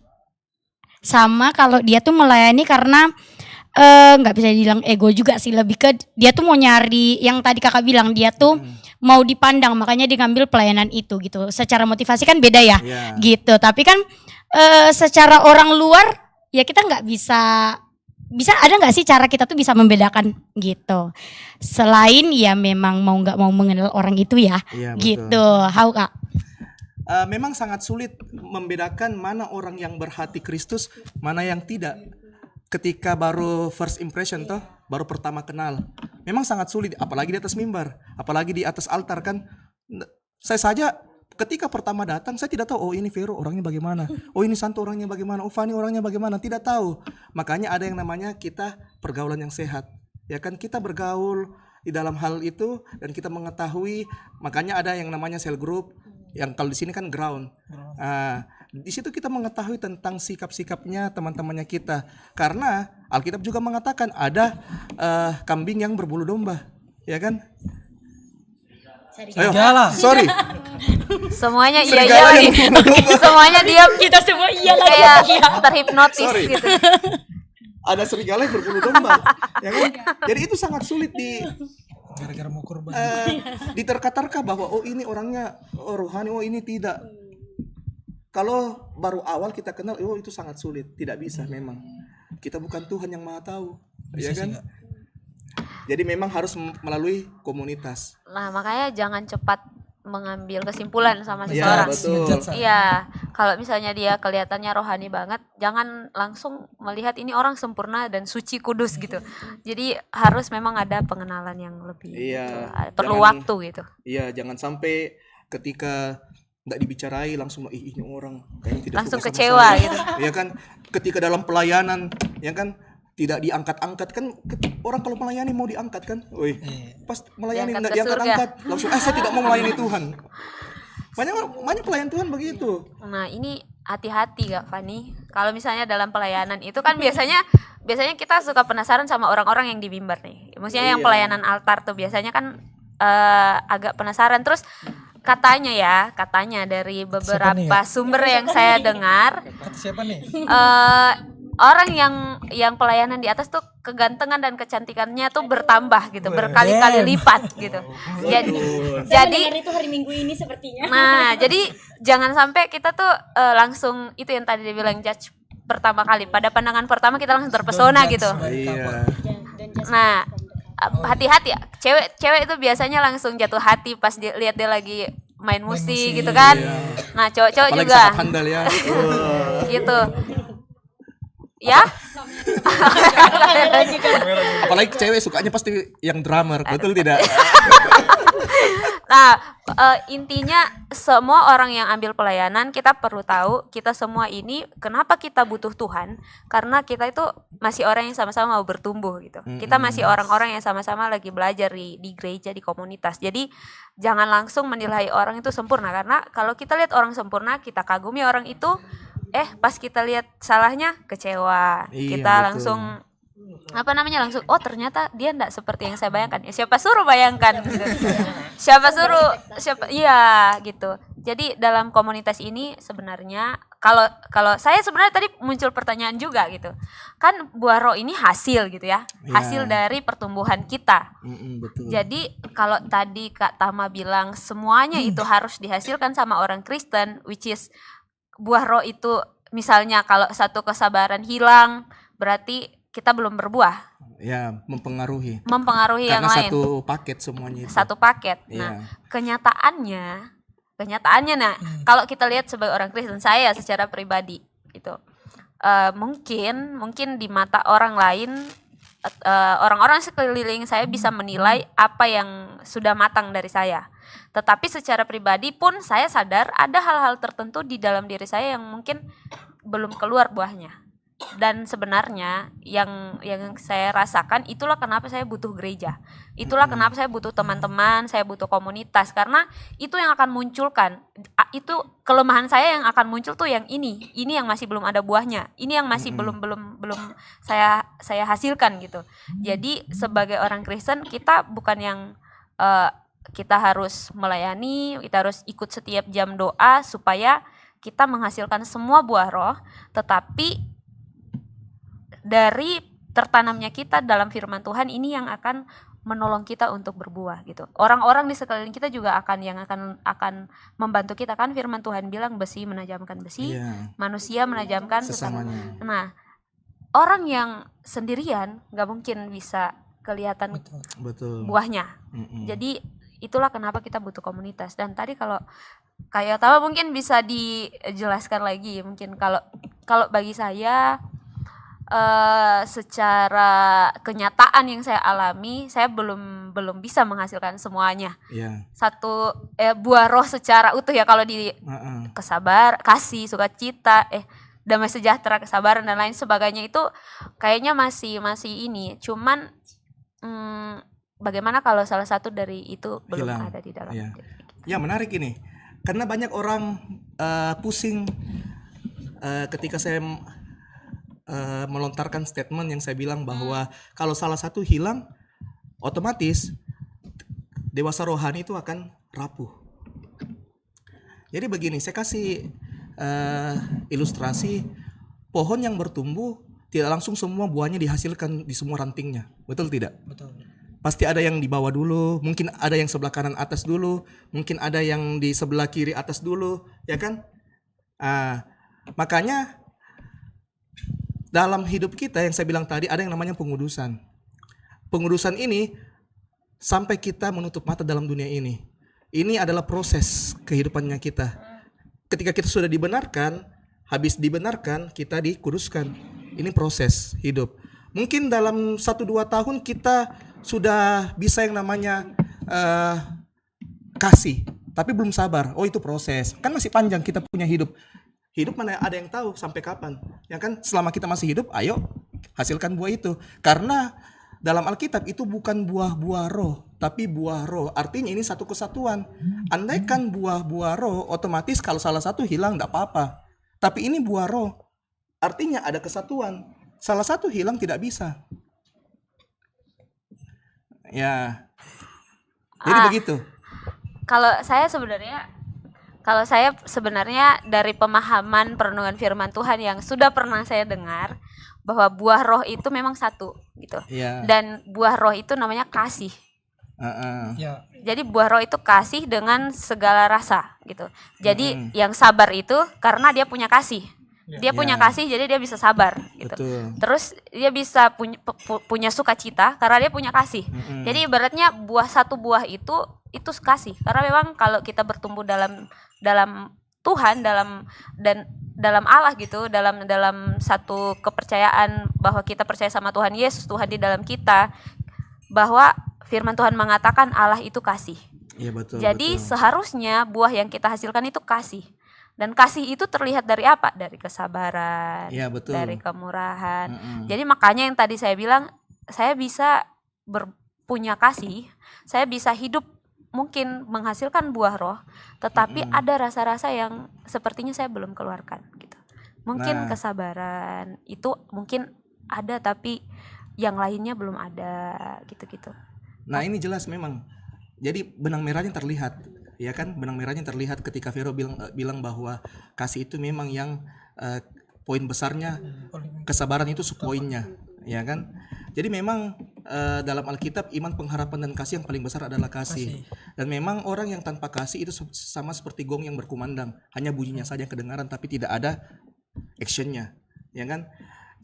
sama kalau dia tuh melayani karena nggak bisa dibilang ego juga sih, lebih ke dia tuh mau nyari yang tadi kakak bilang, dia tuh mau dipandang makanya dia ngambil pelayanan itu gitu. Secara motivasi kan beda ya, gitu. Tapi kan secara orang luar ya kita nggak bisa ada nggak sih cara kita tuh bisa membedakan gitu. Selain ya memang mau nggak mau mengenal orang itu ya, gitu. How Kak? Memang sangat sulit membedakan mana orang yang berhati Kristus, mana yang tidak. Ketika baru first impression toh, baru pertama kenal. Memang sangat sulit, apalagi di atas mimbar, apalagi di atas altar kan. Saya saja ketika pertama datang, saya tidak tahu, oh ini Vero orangnya bagaimana, oh ini Santo orangnya bagaimana, oh Fani orangnya bagaimana, tidak tahu. Makanya ada yang namanya kita pergaulan yang sehat. Ya kan, kita bergaul di dalam hal itu dan kita mengetahui, makanya ada yang namanya cell group. Yang kalau di sini kan ground. Di situ kita mengetahui tentang sikap-sikapnya teman-temannya kita. Karena Alkitab juga mengatakan ada kambing yang berbulu domba, ya kan? Serigala. Sorry. Semuanya iya Serigala lagi. yang berbulu domba. Semuanya diam, Kita semua iya lagi. kayak terhipnotis Sorry. gitu. Ada serigala yang berbulu domba, ya kan? Jadi itu sangat sulit Gara-gara mau kurban. diterka-terka bahwa oh ini orangnya rohani, oh ini tidak. Kalau baru awal kita kenal, oh itu sangat sulit, tidak bisa memang. Kita bukan Tuhan yang Maha Tahu, ya kan? Jadi memang harus melalui komunitas. Nah, makanya jangan cepat mengambil kesimpulan sama Iya, seseorang. betul. Iya, kalau misalnya dia kelihatannya rohani banget, jangan langsung melihat ini orang sempurna dan suci kudus gitu. Jadi harus memang ada pengenalan yang lebih. Iya, Gitu. Perlu jangan- waktu gitu. Iya, jangan sampai ketika nggak dibicarain langsung, ih ini orang kayaknya tidak Langsung suka sama kecewa saya. gitu. Ya kan, ketika dalam pelayanan, ya kan tidak diangkat-angkat kan, orang kalau melayani mau diangkat kan, woi, pas melayani Diangkat nggak ke diangkat-angkat, langsung saya tidak mau melayani Tuhan. Banyak pelayan Tuhan begitu. Nah ini hati-hati Kak Fani. Kalau misalnya dalam pelayanan itu kan biasanya kita suka penasaran sama orang-orang yang di mimbar nih. Maksudnya yang Iya. pelayanan altar tuh biasanya kan agak penasaran. Terus katanya dari beberapa sumber yang saya dengar, Kata siapa nih? orang yang pelayanan di atas tuh kegantengan dan kecantikannya tuh bertambah gitu, berkali-kali lipat gitu. Jadi itu hari Minggu ini sepertinya. nah, jadi jangan sampai kita tuh langsung itu yang tadi dibilang judge pertama kali. Pada pandangan pertama kita langsung terpesona gitu. Iya. Nah, hati-hati ya. Cewek itu biasanya langsung jatuh hati pas lihat dia lagi main musik gitu kan. Nah, cowok-cowok Apalagi juga sangat handal ya. gitu. Ya? Apalagi cewek sukanya pasti yang drummer, betul tidak? Nah, intinya semua orang yang ambil pelayanan kita perlu tahu kita semua ini kenapa kita butuh Tuhan, karena kita itu masih orang yang sama-sama mau bertumbuh gitu. Kita masih orang-orang yang sama-sama lagi belajar di gereja, di komunitas. Jadi jangan langsung menilai orang itu sempurna, karena kalau kita lihat orang sempurna, kita kagumi orang itu, pas kita lihat salahnya kecewa. Iya, Kita betul. langsung langsung ternyata dia enggak seperti yang saya bayangkan. Ya siapa suruh bayangkan gitu. siapa gitu. Jadi dalam komunitas ini sebenarnya kalau saya sebenarnya tadi muncul pertanyaan juga gitu. Kan buah roh ini hasil gitu ya. Iya. Hasil dari pertumbuhan kita. Betul. Jadi kalau tadi Kak Tama bilang semuanya itu harus dihasilkan sama orang Kristen, which is buah roh itu misalnya kalau satu kesabaran hilang berarti kita belum berbuah, Ya, mempengaruhi. yang Karena lain. satu paket semuanya itu. Satu paket. Iya. Nah, kenyataannya kalau kita lihat sebagai orang Kristen, saya secara pribadi gitu. Mungkin di mata orang lain, orang-orang sekeliling saya bisa menilai apa yang sudah matang dari saya. Tetapi secara pribadi pun saya sadar ada hal-hal tertentu di dalam diri saya yang mungkin belum keluar buahnya. Dan sebenarnya yang saya rasakan itulah kenapa saya butuh gereja. Itulah kenapa saya butuh teman-teman, saya butuh komunitas, karena itu yang akan munculkan, itu kelemahan saya yang akan muncul tuh yang ini yang masih belum ada buahnya. Ini yang masih belum saya hasilkan gitu. Jadi sebagai orang Kristen kita bukan yang kita harus melayani, kita harus ikut setiap jam doa supaya kita menghasilkan semua buah roh, tetapi dari tertanamnya kita dalam firman Tuhan ini yang akan menolong kita untuk berbuah gitu. Orang-orang di sekeliling kita juga akan membantu kita, kan firman Tuhan bilang besi menajamkan besi, manusia menajamkan sesamanya. Nah, orang yang sendirian nggak mungkin bisa kelihatan Betul. buahnya. Jadi itulah kenapa kita butuh komunitas. Dan tadi kalau kayak Tama mungkin bisa dijelaskan lagi, mungkin kalau bagi saya secara kenyataan yang saya alami, saya belum bisa menghasilkan semuanya. Iya. Satu buah roh secara utuh ya, kalau di kasih, sukacita, damai sejahtera, kesabaran dan lain sebagainya itu kayaknya masih ini. Cuman bagaimana kalau salah satu dari itu belum Hilang. ada di dalam Iya. diri kita? Ya, menarik ini. Karena banyak orang pusing ketika saya melontarkan statement yang saya bilang bahwa kalau salah satu hilang, otomatis dewasa rohani itu akan rapuh. Jadi begini, saya kasih ilustrasi pohon yang bertumbuh tidak langsung semua buahnya dihasilkan di semua rantingnya, betul tidak? Betul. Pasti ada yang di bawah dulu, mungkin ada yang sebelah kanan atas dulu, mungkin ada yang di sebelah kiri atas dulu, ya kan? Makanya dalam hidup kita yang saya bilang tadi ada yang namanya pengudusan. Pengudusan ini sampai kita menutup mata dalam dunia ini. Ini adalah proses kehidupannya kita. Ketika kita sudah dibenarkan, habis dibenarkan kita dikuduskan. Ini proses hidup. Mungkin dalam 1-2 tahun kita sudah bisa yang namanya kasih. tapi belum sabar. Oh, itu proses. Kan masih panjang kita punya hidup. Hidup mana ada yang tahu sampai kapan. Ya kan, selama kita masih hidup, ayo hasilkan buah itu. Karena dalam Alkitab itu bukan buah-buah roh, tapi buah roh. Artinya ini satu kesatuan. Andaikan buah-buah roh, otomatis kalau salah satu hilang enggak apa-apa. Tapi ini buah roh. Artinya ada kesatuan. Salah satu hilang tidak bisa. Ya. Jadi begitu. Kalau saya sebenarnya dari pemahaman perenungan firman Tuhan yang sudah pernah saya dengar, bahwa buah roh itu memang satu gitu. Iya. Dan buah roh itu namanya kasih. Ya, Jadi buah roh itu kasih dengan segala rasa gitu. Jadi yang sabar itu karena dia punya kasih. Dia punya kasih, jadi dia bisa sabar gitu. Betul. Terus dia bisa punya sukacita karena dia punya kasih. Jadi ibaratnya satu buah itu kasih. Karena memang kalau kita bertumbuh dalam Tuhan, dalam Allah gitu, dalam satu kepercayaan bahwa kita percaya sama Tuhan Yesus, Tuhan di dalam kita, bahwa firman Tuhan mengatakan Allah itu kasih. Iya, betul. Jadi betul. seharusnya buah yang kita hasilkan itu kasih. Dan kasih itu terlihat dari apa? Dari kesabaran, Iya, betul. dari kemurahan. Jadi makanya yang tadi saya bilang, saya bisa punya kasih, saya bisa hidup mungkin menghasilkan buah roh, tetapi ada rasa-rasa yang sepertinya saya belum keluarkan gitu. Mungkin kesabaran itu mungkin ada, tapi yang lainnya belum ada gitu-gitu. Nah, ini jelas memang. Jadi benang merahnya terlihat. Ya kan, benang merahnya terlihat ketika Vero bilang bahwa kasih itu memang yang poin besarnya, kesabaran itu poinnya, ya kan. Jadi memang dalam Alkitab iman, pengharapan dan kasih yang paling besar adalah kasih. Dan memang orang yang tanpa kasih itu sama seperti gong yang berkumandang, hanya bunyinya saja yang kedengaran tapi tidak ada actionnya, ya kan.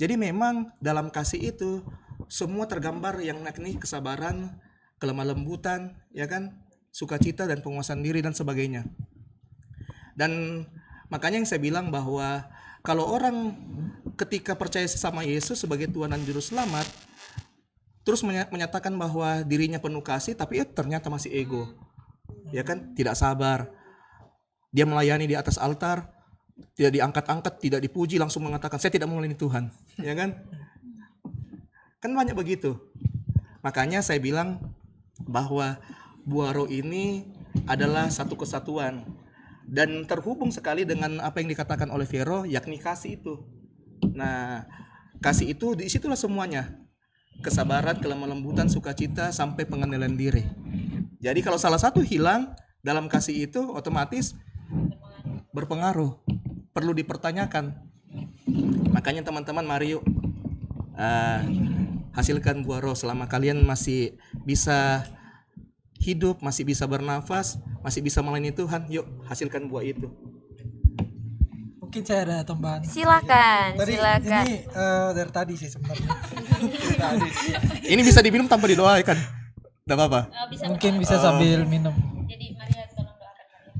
Jadi memang dalam kasih itu semua tergambar yang yakni kesabaran, kelemah lembutan, ya kan, sukacita dan penguasaan diri dan sebagainya. Dan makanya yang saya bilang bahwa kalau orang ketika percaya sama Yesus sebagai Tuhan dan Juru Selamat, terus menyatakan bahwa dirinya penuh kasih, tapi ternyata masih ego, ya kan, tidak sabar. Dia melayani di atas altar, tidak diangkat-angkat, tidak dipuji, langsung mengatakan saya tidak melayani Tuhan, ya kan? Kan banyak begitu. Makanya saya bilang bahwa buah roh ini adalah satu kesatuan dan terhubung sekali dengan apa yang dikatakan oleh Vero, yakni kasih itu. Nah, kasih itu disitulah semuanya. Kesabaran, kelemah lembutan, sukacita, sampai pengendalian diri. Jadi kalau salah satu hilang dalam kasih itu, otomatis berpengaruh, perlu dipertanyakan. Makanya teman-teman, mari yuk hasilkan buah roh selama kalian masih bisa hidup, masih bisa bernafas, masih bisa melayani Tuhan. Yuk hasilkan buah itu. mungkin saya ada tambahan. Silakan. Ini dari tadi sih sebenarnya. Ini bisa diminum tanpa didoakan, tidak apa-apa. Mungkin bisa sambil minum. Jadi Maria tolong doakan Maria.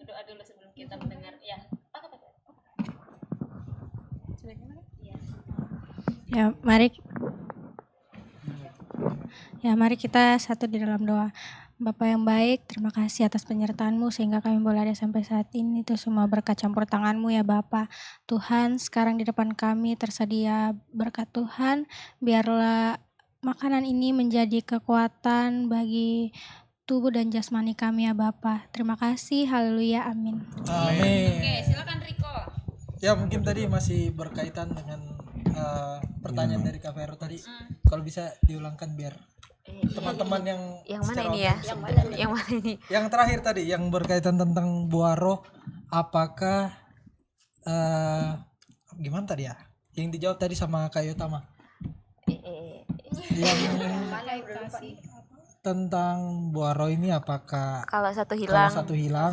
Doa dulu sebelum kita mendengar. Ya. Mari kita satu di dalam doa. Bapa yang baik, terima kasih atas penyertaan-Mu sehingga kami boleh ada sampai saat ini. Itu semua berkat campur tangan-Mu ya Bapa. Tuhan, sekarang di depan kami tersedia berkat Tuhan. Biarlah makanan ini menjadi kekuatan bagi tubuh dan jasmani kami ya Bapa. Terima kasih, haleluya, amin. Amin. Oke, silakan Riko. Ya mungkin tadi masih berkaitan dengan pertanyaan dari Kak Vero tadi. Kalau bisa diulangkan biar teman-teman yang mana secara ini ya? audiens Yang mana ini? Yang terakhir tadi yang berkaitan tentang buah roh, apakah gimana tadi ya? Yang dijawab tadi sama Kak Yotama. Yang tentang buah roh ini apakah Kalau satu kalau hilang. satu hilang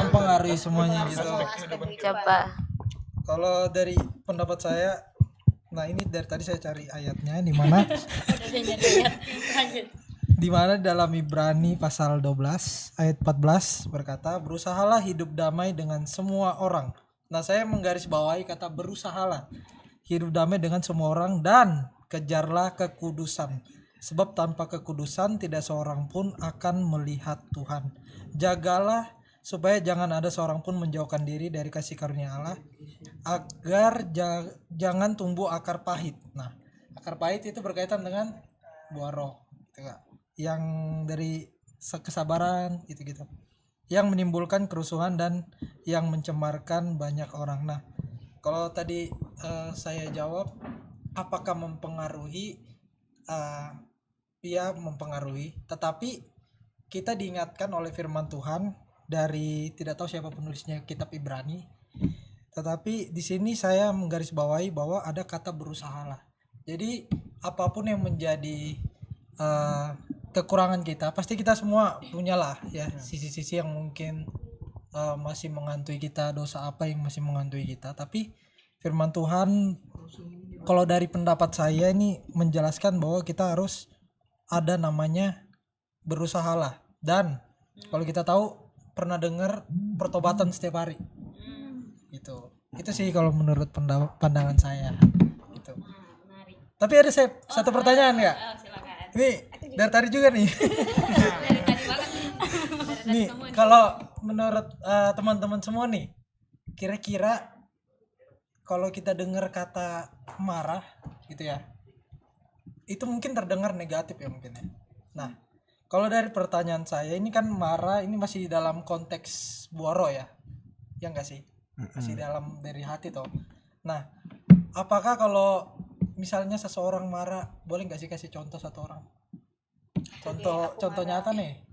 mempengaruhi semuanya gitu. Coba. Kalau dari pendapat saya, nah ini dari tadi saya cari ayatnya di mana dalam Ibrani pasal 12 ayat 14 berkata, berusahalah hidup damai dengan semua orang. Nah, saya menggarisbawahi kata berusahalah hidup damai dengan semua orang dan kejarlah kekudusan. Sebab tanpa kekudusan tidak seorang pun akan melihat Tuhan. Jagalah supaya jangan ada seorang pun menjauhkan diri dari kasih karunia Allah, agar jangan tumbuh akar pahit. Nah, akar pahit itu berkaitan dengan buah roh, gitu Kak. Yang dari kesabaran gitu-gitu. Yang menimbulkan kerusuhan dan yang mencemarkan banyak orang. Nah, kalau tadi saya jawab, apakah mempengaruhi? Ya, mempengaruhi. Tetapi kita diingatkan oleh firman Tuhan dari, tidak tahu siapa penulisnya kitab Ibrani. Tetapi di sini saya menggarisbawahi bahwa ada kata berusahalah. Jadi apapun yang menjadi kekurangan kita, pasti kita semua punyalah ya sisi-sisi yang mungkin masih menghantui kita, dosa apa yang masih menghantui kita. Tapi firman Tuhan, kalau dari pendapat saya ini menjelaskan bahwa kita harus ada namanya berusahalah. Dan kalau kita tahu pernah dengar pertobatan setiap hari. Itu sih kalau menurut pandangan saya gitu. Tapi ada satu pertanyaan nggak? Ini dari tadi juga nih. Nih, kalau menurut teman-teman semua nih, kira-kira kalau kita dengar kata marah gitu ya, itu mungkin terdengar negatif ya mungkin ya. Nah, kalau dari pertanyaan saya, ini kan marah ini masih dalam konteks buaro ya enggak sih? Masih dalam dari hati toh. Nah, apakah kalau misalnya seseorang marah, boleh nggak sih kasih contoh satu orang? Contoh nyata nih.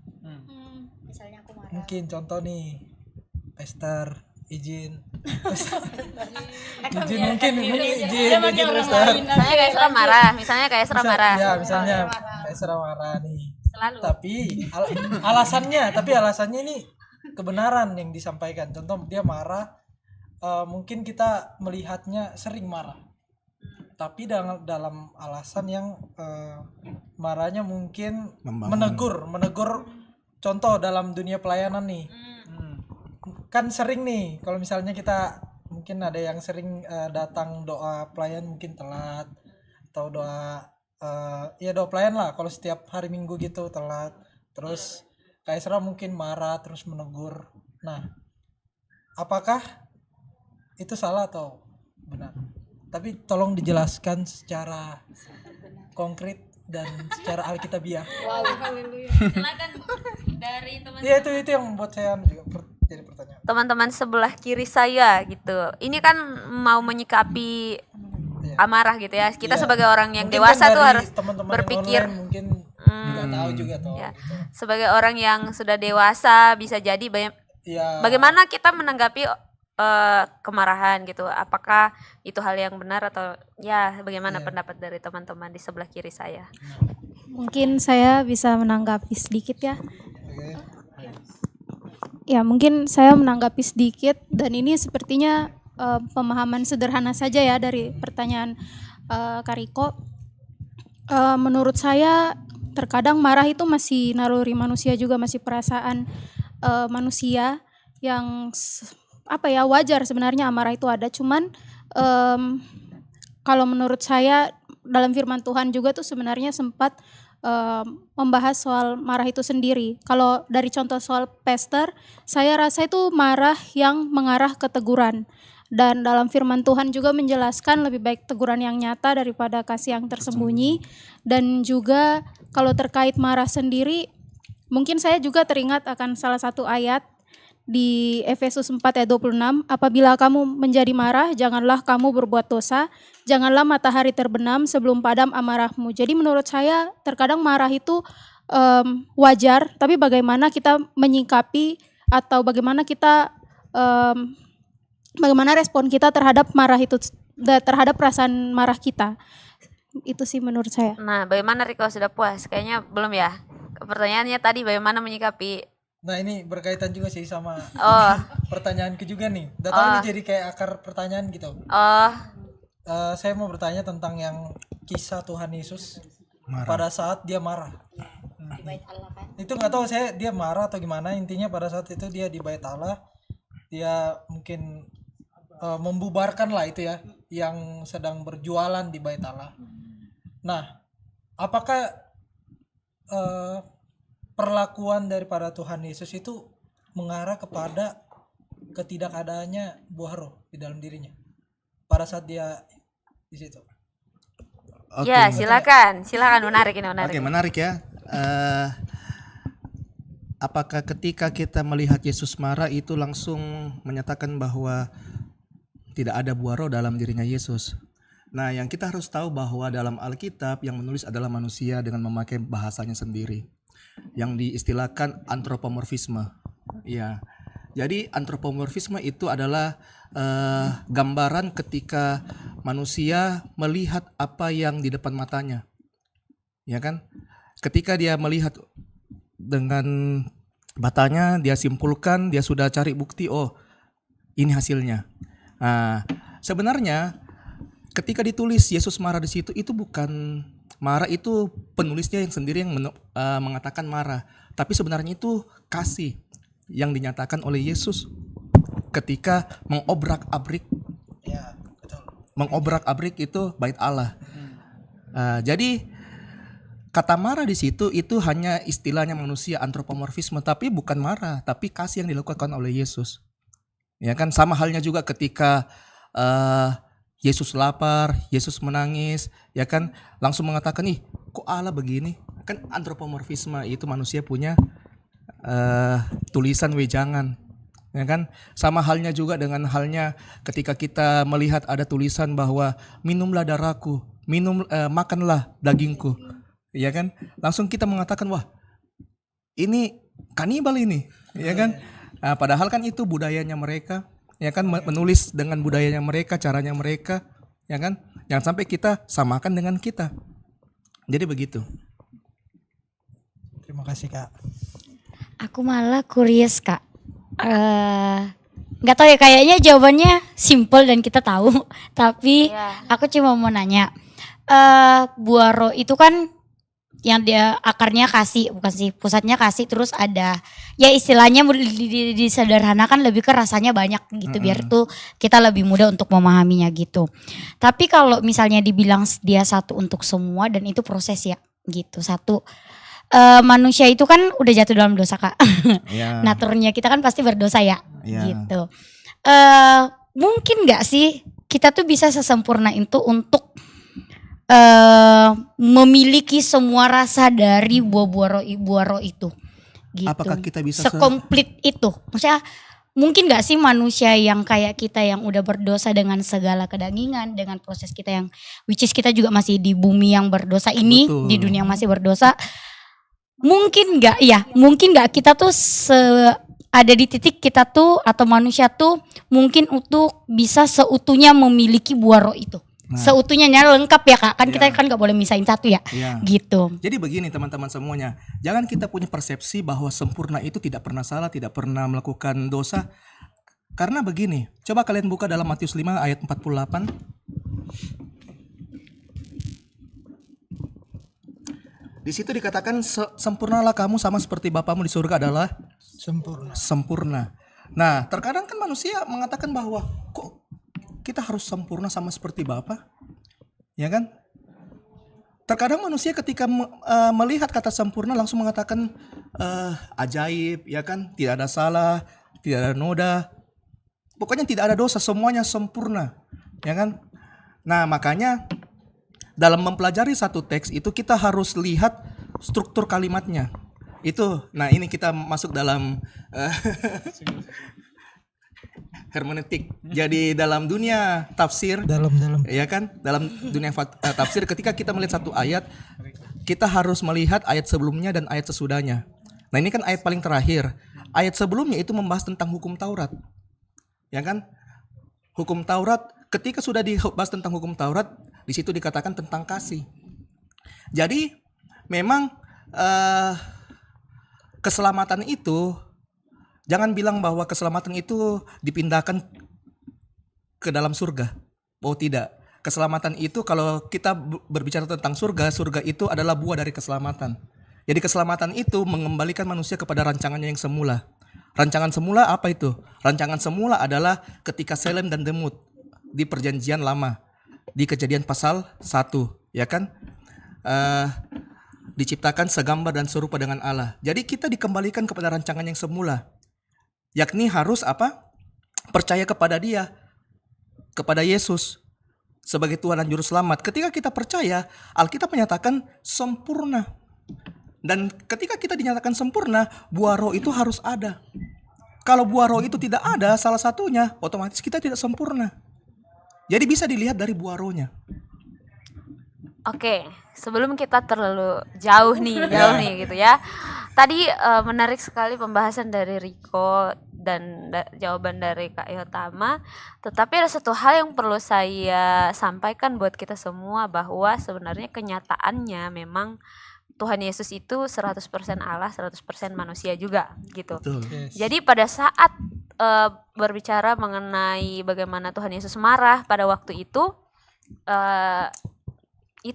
Misalnya aku marah. Mungkin contoh nih, Pester izin mungkin izin Pester. Misalnya kayak Esra marah, Ya, misalnya Esra marah nih. Selalu. Tapi alasannya ini kebenaran yang disampaikan. Contoh dia marah, mungkin kita melihatnya sering marah. Tapi dalam alasan yang marahnya mungkin menegur. Contoh dalam dunia pelayanan nih. Kan sering nih kalau misalnya kita mungkin ada yang sering datang doa pelayan mungkin telat, atau doa pelayan lah kalau setiap hari Minggu gitu telat, terus Kak Esra mungkin marah terus menegur. Nah, apakah itu salah atau benar? Tapi tolong dijelaskan secara konkret dan secara alkitabiah. Silakan dari teman. Iya, itu yang membuat saya juga jadi pertanyaan. Teman-teman sebelah kiri saya gitu. Ini kan mau menyikapi amarah gitu ya. Kita sebagai orang yang Mungkin dewasa kan tuh dari harus teman-teman berpikir. yang online mungkin nggak tahu juga toh. Ya. Gitu. Sebagai orang yang sudah dewasa bisa jadi Ya, bagaimana kita menanggapi kemarahan gitu. Apakah itu hal yang benar atau ya bagaimana pendapat dari teman-teman di sebelah kiri saya? Mungkin saya bisa menanggapi sedikit ya. oke. Ya, mungkin saya menanggapi sedikit, dan ini sepertinya pemahaman sederhana saja ya dari pertanyaan Kariko. Menurut saya terkadang marah itu masih naluri manusia juga, masih perasaan manusia yang wajar sebenarnya. Amarah itu ada, cuman kalau menurut saya dalam firman Tuhan juga tuh sebenarnya sempat membahas soal marah itu sendiri. Kalau dari contoh soal Pester, saya rasa itu marah yang mengarah ke teguran. Dan dalam firman Tuhan juga menjelaskan lebih baik teguran yang nyata daripada kasih yang tersembunyi. Dan juga kalau terkait marah sendiri, mungkin saya juga teringat akan salah satu ayat di Efesus 4 ayat 26, apabila kamu menjadi marah, janganlah kamu berbuat dosa, janganlah matahari terbenam sebelum padam amarahmu. Jadi menurut saya terkadang marah itu wajar, tapi bagaimana kita menyikapi atau bagaimana respon kita terhadap marah itu, terhadap perasaan marah kita. Itu sih menurut saya. Nah, bagaimana Riko, sudah puas? Kayaknya belum ya. Pertanyaannya tadi bagaimana menyikapi. Nah, ini berkaitan juga sih sama pertanyaanku juga nih. Udah tahu ini jadi kayak akar pertanyaan gitu. Saya mau bertanya tentang yang kisah Tuhan Yesus pada saat dia marah. Itu nggak tahu saya dia marah atau gimana. Intinya pada saat itu dia di Bait Allah, dia mungkin membubarkan lah itu ya, yang sedang berjualan di Bait Allah. Nah, apakah eh, perlakuan daripada Tuhan Yesus itu mengarah kepada ketidakadaannya buah roh di dalam dirinya pada saat dia di situ. Oke, Ya, silakan menarik ini menarik. Oke, menarik ya. Apakah ketika kita melihat Yesus marah itu langsung menyatakan bahwa tidak ada buah roh dalam dirinya Yesus? Nah, yang kita harus tahu bahwa dalam Alkitab yang menulis adalah manusia dengan memakai bahasanya sendiri, yang diistilahkan antropomorfisme. Ya, jadi antropomorfisme itu adalah gambaran ketika manusia melihat apa yang di depan matanya, ya kan? Ketika dia melihat dengan matanya, dia simpulkan, dia sudah cari bukti, oh ini hasilnya. Nah, sebenarnya ketika ditulis Yesus marah di situ, itu bukan marah, itu penulisnya yang sendiri yang mengatakan marah, tapi sebenarnya itu kasih yang dinyatakan oleh Yesus ketika mengobrak-abrik, Ya, betul. mengobrak-abrik itu bait Allah. Jadi kata marah di situ itu hanya istilahnya manusia, antropomorfisme, tapi bukan marah, tapi kasih yang dilakukan oleh Yesus. Ya kan, sama halnya juga ketika Yesus lapar, Yesus menangis, ya kan, langsung mengatakan, ih kok Allah begini? Kan antropomorfisme itu manusia punya tulisan wejangan, ya kan. Sama halnya juga dengan halnya ketika kita melihat ada tulisan bahwa minumlah darahku, makanlah dagingku, ya kan. Langsung kita mengatakan, wah ini kanibal ini, ya kan. Nah, padahal kan itu budayanya mereka, ya kan, menulis dengan budayanya mereka, caranya mereka, ya kan. Jangan sampai kita samakan dengan kita. Jadi begitu. Terima kasih Kak. Aku malah curious Kak. Nggak tahu ya, kayaknya jawabannya simple dan kita tahu. Tapi Iya. aku cuma mau nanya, buah roh itu kan yang dia akarnya kasih, bukan sih, pusatnya kasih, terus ada ya istilahnya disederhanakan lebih ke rasanya banyak gitu, biar tuh kita lebih mudah untuk memahaminya gitu. Tapi kalau misalnya dibilang dia satu untuk semua, dan itu proses ya gitu. Satu, manusia itu kan udah jatuh dalam dosa Kak. Ya. Naturnya kita kan pasti berdosa ya, Ya. gitu. Mungkin nggak sih kita tuh bisa sesempurna itu untuk memiliki semua rasa dari buah roh itu, gitu. Apakah kita bisa sekomplit itu? Maksudnya mungkin nggak sih manusia yang kayak kita yang udah berdosa dengan segala kedagingan, dengan proses kita yang which is kita juga masih di bumi yang berdosa ini, Betul. di dunia yang masih berdosa, mungkin nggak kita tuh ada di titik kita tuh atau manusia tuh mungkin untuk bisa seutuhnya memiliki buah roh itu. Nah. Seutuhnya lengkap ya Kak, kan Ya. kita kan nggak boleh misahin satu ya, Ya. gitu. Jadi begini teman-teman semuanya, jangan kita punya persepsi bahwa sempurna itu tidak pernah salah, tidak pernah melakukan dosa. Karena begini, coba kalian buka dalam Matius 5 ayat 48. Di situ dikatakan sempurnalah kamu sama seperti Bapamu di surga adalah Sempurna. sempurna. Nah, terkadang kan manusia mengatakan bahwa kok kita harus sempurna sama seperti Bapa, ya kan? Terkadang manusia ketika melihat kata sempurna langsung mengatakan ajaib, ya kan? Tidak ada salah, tidak ada noda, pokoknya tidak ada dosa, semuanya sempurna, ya kan? Nah, makanya dalam mempelajari satu teks itu kita harus lihat struktur kalimatnya. Itu, nah ini kita masuk dalam hermeneutik. Jadi dalam dunia tafsir, Dalam ya kan, dalam dunia tafsir ketika kita melihat satu ayat, kita harus melihat ayat sebelumnya dan ayat sesudahnya. Nah ini kan ayat paling terakhir. Ayat sebelumnya itu membahas tentang hukum Taurat, ya kan? Hukum Taurat, ketika sudah dibahas tentang hukum Taurat, di situ dikatakan tentang kasih. Jadi memang keselamatan itu, jangan bilang bahwa keselamatan itu dipindahkan ke dalam surga. Oh tidak. Keselamatan itu kalau kita berbicara tentang surga, surga itu adalah buah dari keselamatan. Jadi keselamatan itu mengembalikan manusia kepada rancangannya yang semula. Rancangan semula apa itu? Rancangan semula adalah ketika Selem dan Demut di perjanjian lama. Di Kejadian pasal 1, ya kan? diciptakan segambar dan serupa dengan Allah. Jadi kita dikembalikan kepada rancangan yang semula. Yakni harus apa? Percaya kepada Dia, kepada Yesus sebagai Tuhan dan Juru Selamat. Ketika kita percaya, Alkitab menyatakan sempurna. Dan ketika kita dinyatakan sempurna, buah roh itu harus ada. Kalau buah roh itu tidak ada, salah satunya, otomatis kita tidak sempurna. Jadi bisa dilihat dari buah rohnya. Oke, sebelum kita terlalu jauh nih gitu ya. Tadi menarik sekali pembahasan dari Riko dan jawaban dari Kak Yotama. Tetapi ada satu hal yang perlu saya sampaikan buat kita semua, bahwa sebenarnya kenyataannya memang Tuhan Yesus itu 100% Allah, 100% manusia juga gitu. Betul. Yes. Jadi pada saat berbicara mengenai bagaimana Tuhan Yesus marah pada waktu itu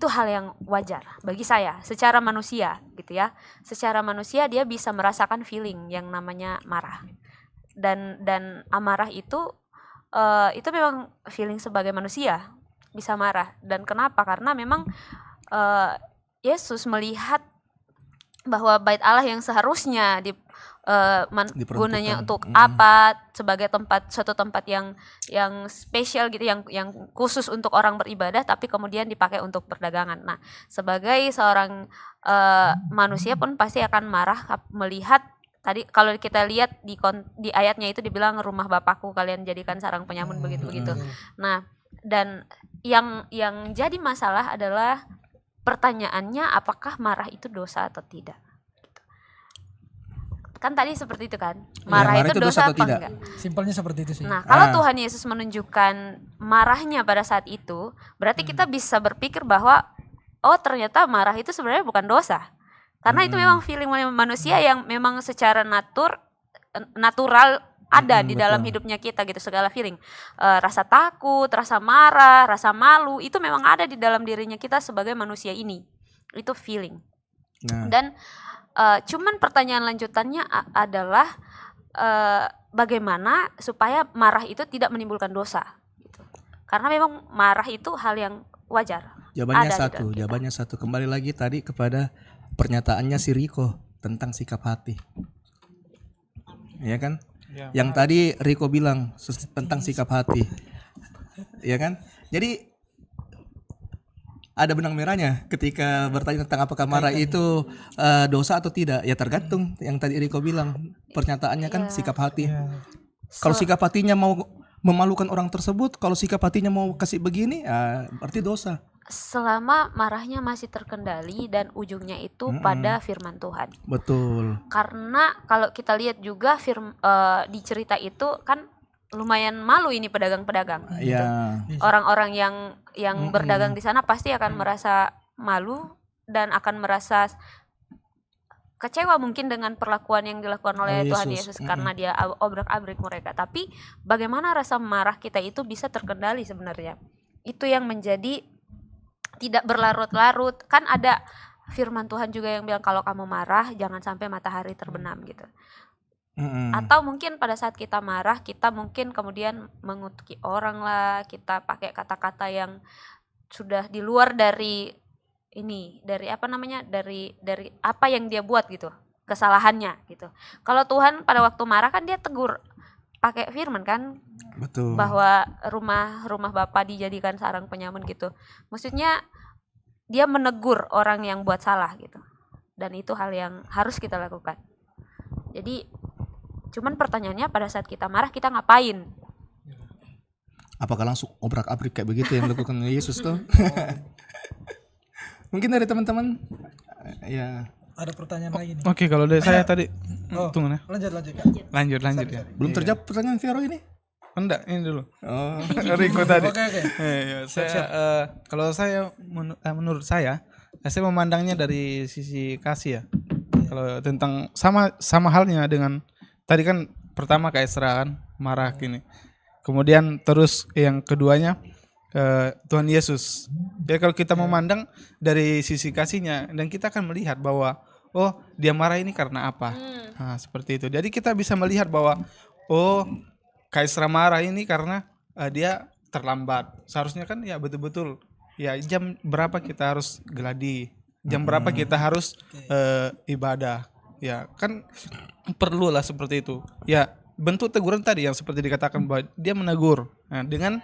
hal yang wajar bagi saya secara manusia gitu ya. Secara manusia dia bisa merasakan feeling yang namanya marah. Dan amarah itu memang feeling sebagai manusia, bisa marah. Dan kenapa? Karena memang Yesus melihat bahwa bait Allah yang seharusnya gunanya untuk apa, sebagai suatu tempat yang spesial gitu, yang khusus untuk orang beribadah, tapi kemudian dipakai untuk perdagangan. Nah, sebagai seorang manusia pun pasti akan marah melihat tadi, kalau kita lihat di ayatnya itu dibilang, rumah Bapakku kalian jadikan sarang penyamun, begitu. Nah, dan yang jadi masalah adalah pertanyaannya, apakah marah itu dosa atau tidak? Kan tadi seperti itu kan, marah itu dosa apa enggak? Simpelnya seperti itu sih. Nah, kalau Tuhan Yesus menunjukkan marahnya pada saat itu, berarti kita bisa berpikir bahwa oh, ternyata marah itu sebenarnya bukan dosa. Karena itu memang feeling manusia yang memang secara natural ada di dalam hidupnya kita gitu, segala feeling. Rasa takut, rasa marah, rasa malu, itu memang ada di dalam dirinya kita sebagai manusia ini. Itu feeling. Nah. Dan cuman pertanyaan lanjutannya adalah bagaimana supaya marah itu tidak menimbulkan dosa gitu. Karena memang marah itu hal yang wajar. Jawabannya satu. Kembali lagi tadi kepada pernyataannya si Riko tentang sikap hati. Ya kan? Ya, yang tadi Riko bilang tentang sikap hati. Ya kan? Jadi ada benang merahnya ketika bertanya tentang apakah marah itu dosa atau tidak. Ya tergantung yang tadi Riko bilang. Pernyataannya kan sikap hati. Kalau sikap hatinya mau memalukan orang tersebut, kalau sikap hatinya mau kasih begini, berarti dosa. Selama marahnya masih terkendali dan ujungnya itu pada firman Tuhan. Betul. Karena kalau kita lihat juga di cerita itu kan lumayan malu ini pedagang-pedagang. Iya. Orang-orang yang berdagang di sana pasti akan merasa malu dan akan merasa kecewa mungkin dengan perlakuan yang dilakukan oleh Tuhan Yesus karena dia obrak-abrik mereka. Tapi bagaimana rasa marah kita itu bisa terkendali sebenarnya? Itu yang menjadi tidak berlarut-larut. Kan ada firman Tuhan juga yang bilang kalau kamu marah jangan sampai matahari terbenam gitu. Atau mungkin pada saat kita marah kita mungkin kemudian mengutuki orang lah, kita pakai kata-kata yang sudah di luar dari apa yang dia buat gitu, kesalahannya gitu. Kalau Tuhan pada waktu marah kan dia tegur pakai firman kan. Betul. Bahwa rumah Bapa dijadikan sarang penyamun gitu. Maksudnya dia menegur orang yang buat salah gitu. Dan itu hal yang harus kita lakukan. Jadi cuman pertanyaannya pada saat kita marah kita ngapain? Apakah langsung obrak-abrik kayak begitu yang dilakukan Yesus tuh? Mungkin dari teman-teman ya. Ada pertanyaan lagi nih. Oke, kalau dari saya tadi tunggu ya. Lanjut Kak. Lanjut ya. Belum terjawab pertanyaan Vero ini? Enggak, ini dulu. Oh. Riko tadi. Oke. Kalau saya menurut saya memandangnya dari sisi kasih ya. Kalau tentang sama halnya dengan tadi kan pertama Kak Esra kan marah gini. Kemudian terus yang keduanya Tuhan Yesus. Ya kalau kita memandang dari sisi kasihnya dan kita akan melihat bahwa oh dia marah ini karena apa. Nah, seperti itu. Jadi kita bisa melihat bahwa oh Kaisra marah ini karena dia terlambat. Seharusnya kan ya betul-betul ya jam berapa kita harus geladi jam berapa kita harus ibadah. Ya, kan perlulah seperti itu. Ya, bentuk teguran tadi yang seperti dikatakan bahwa dia menegur dengan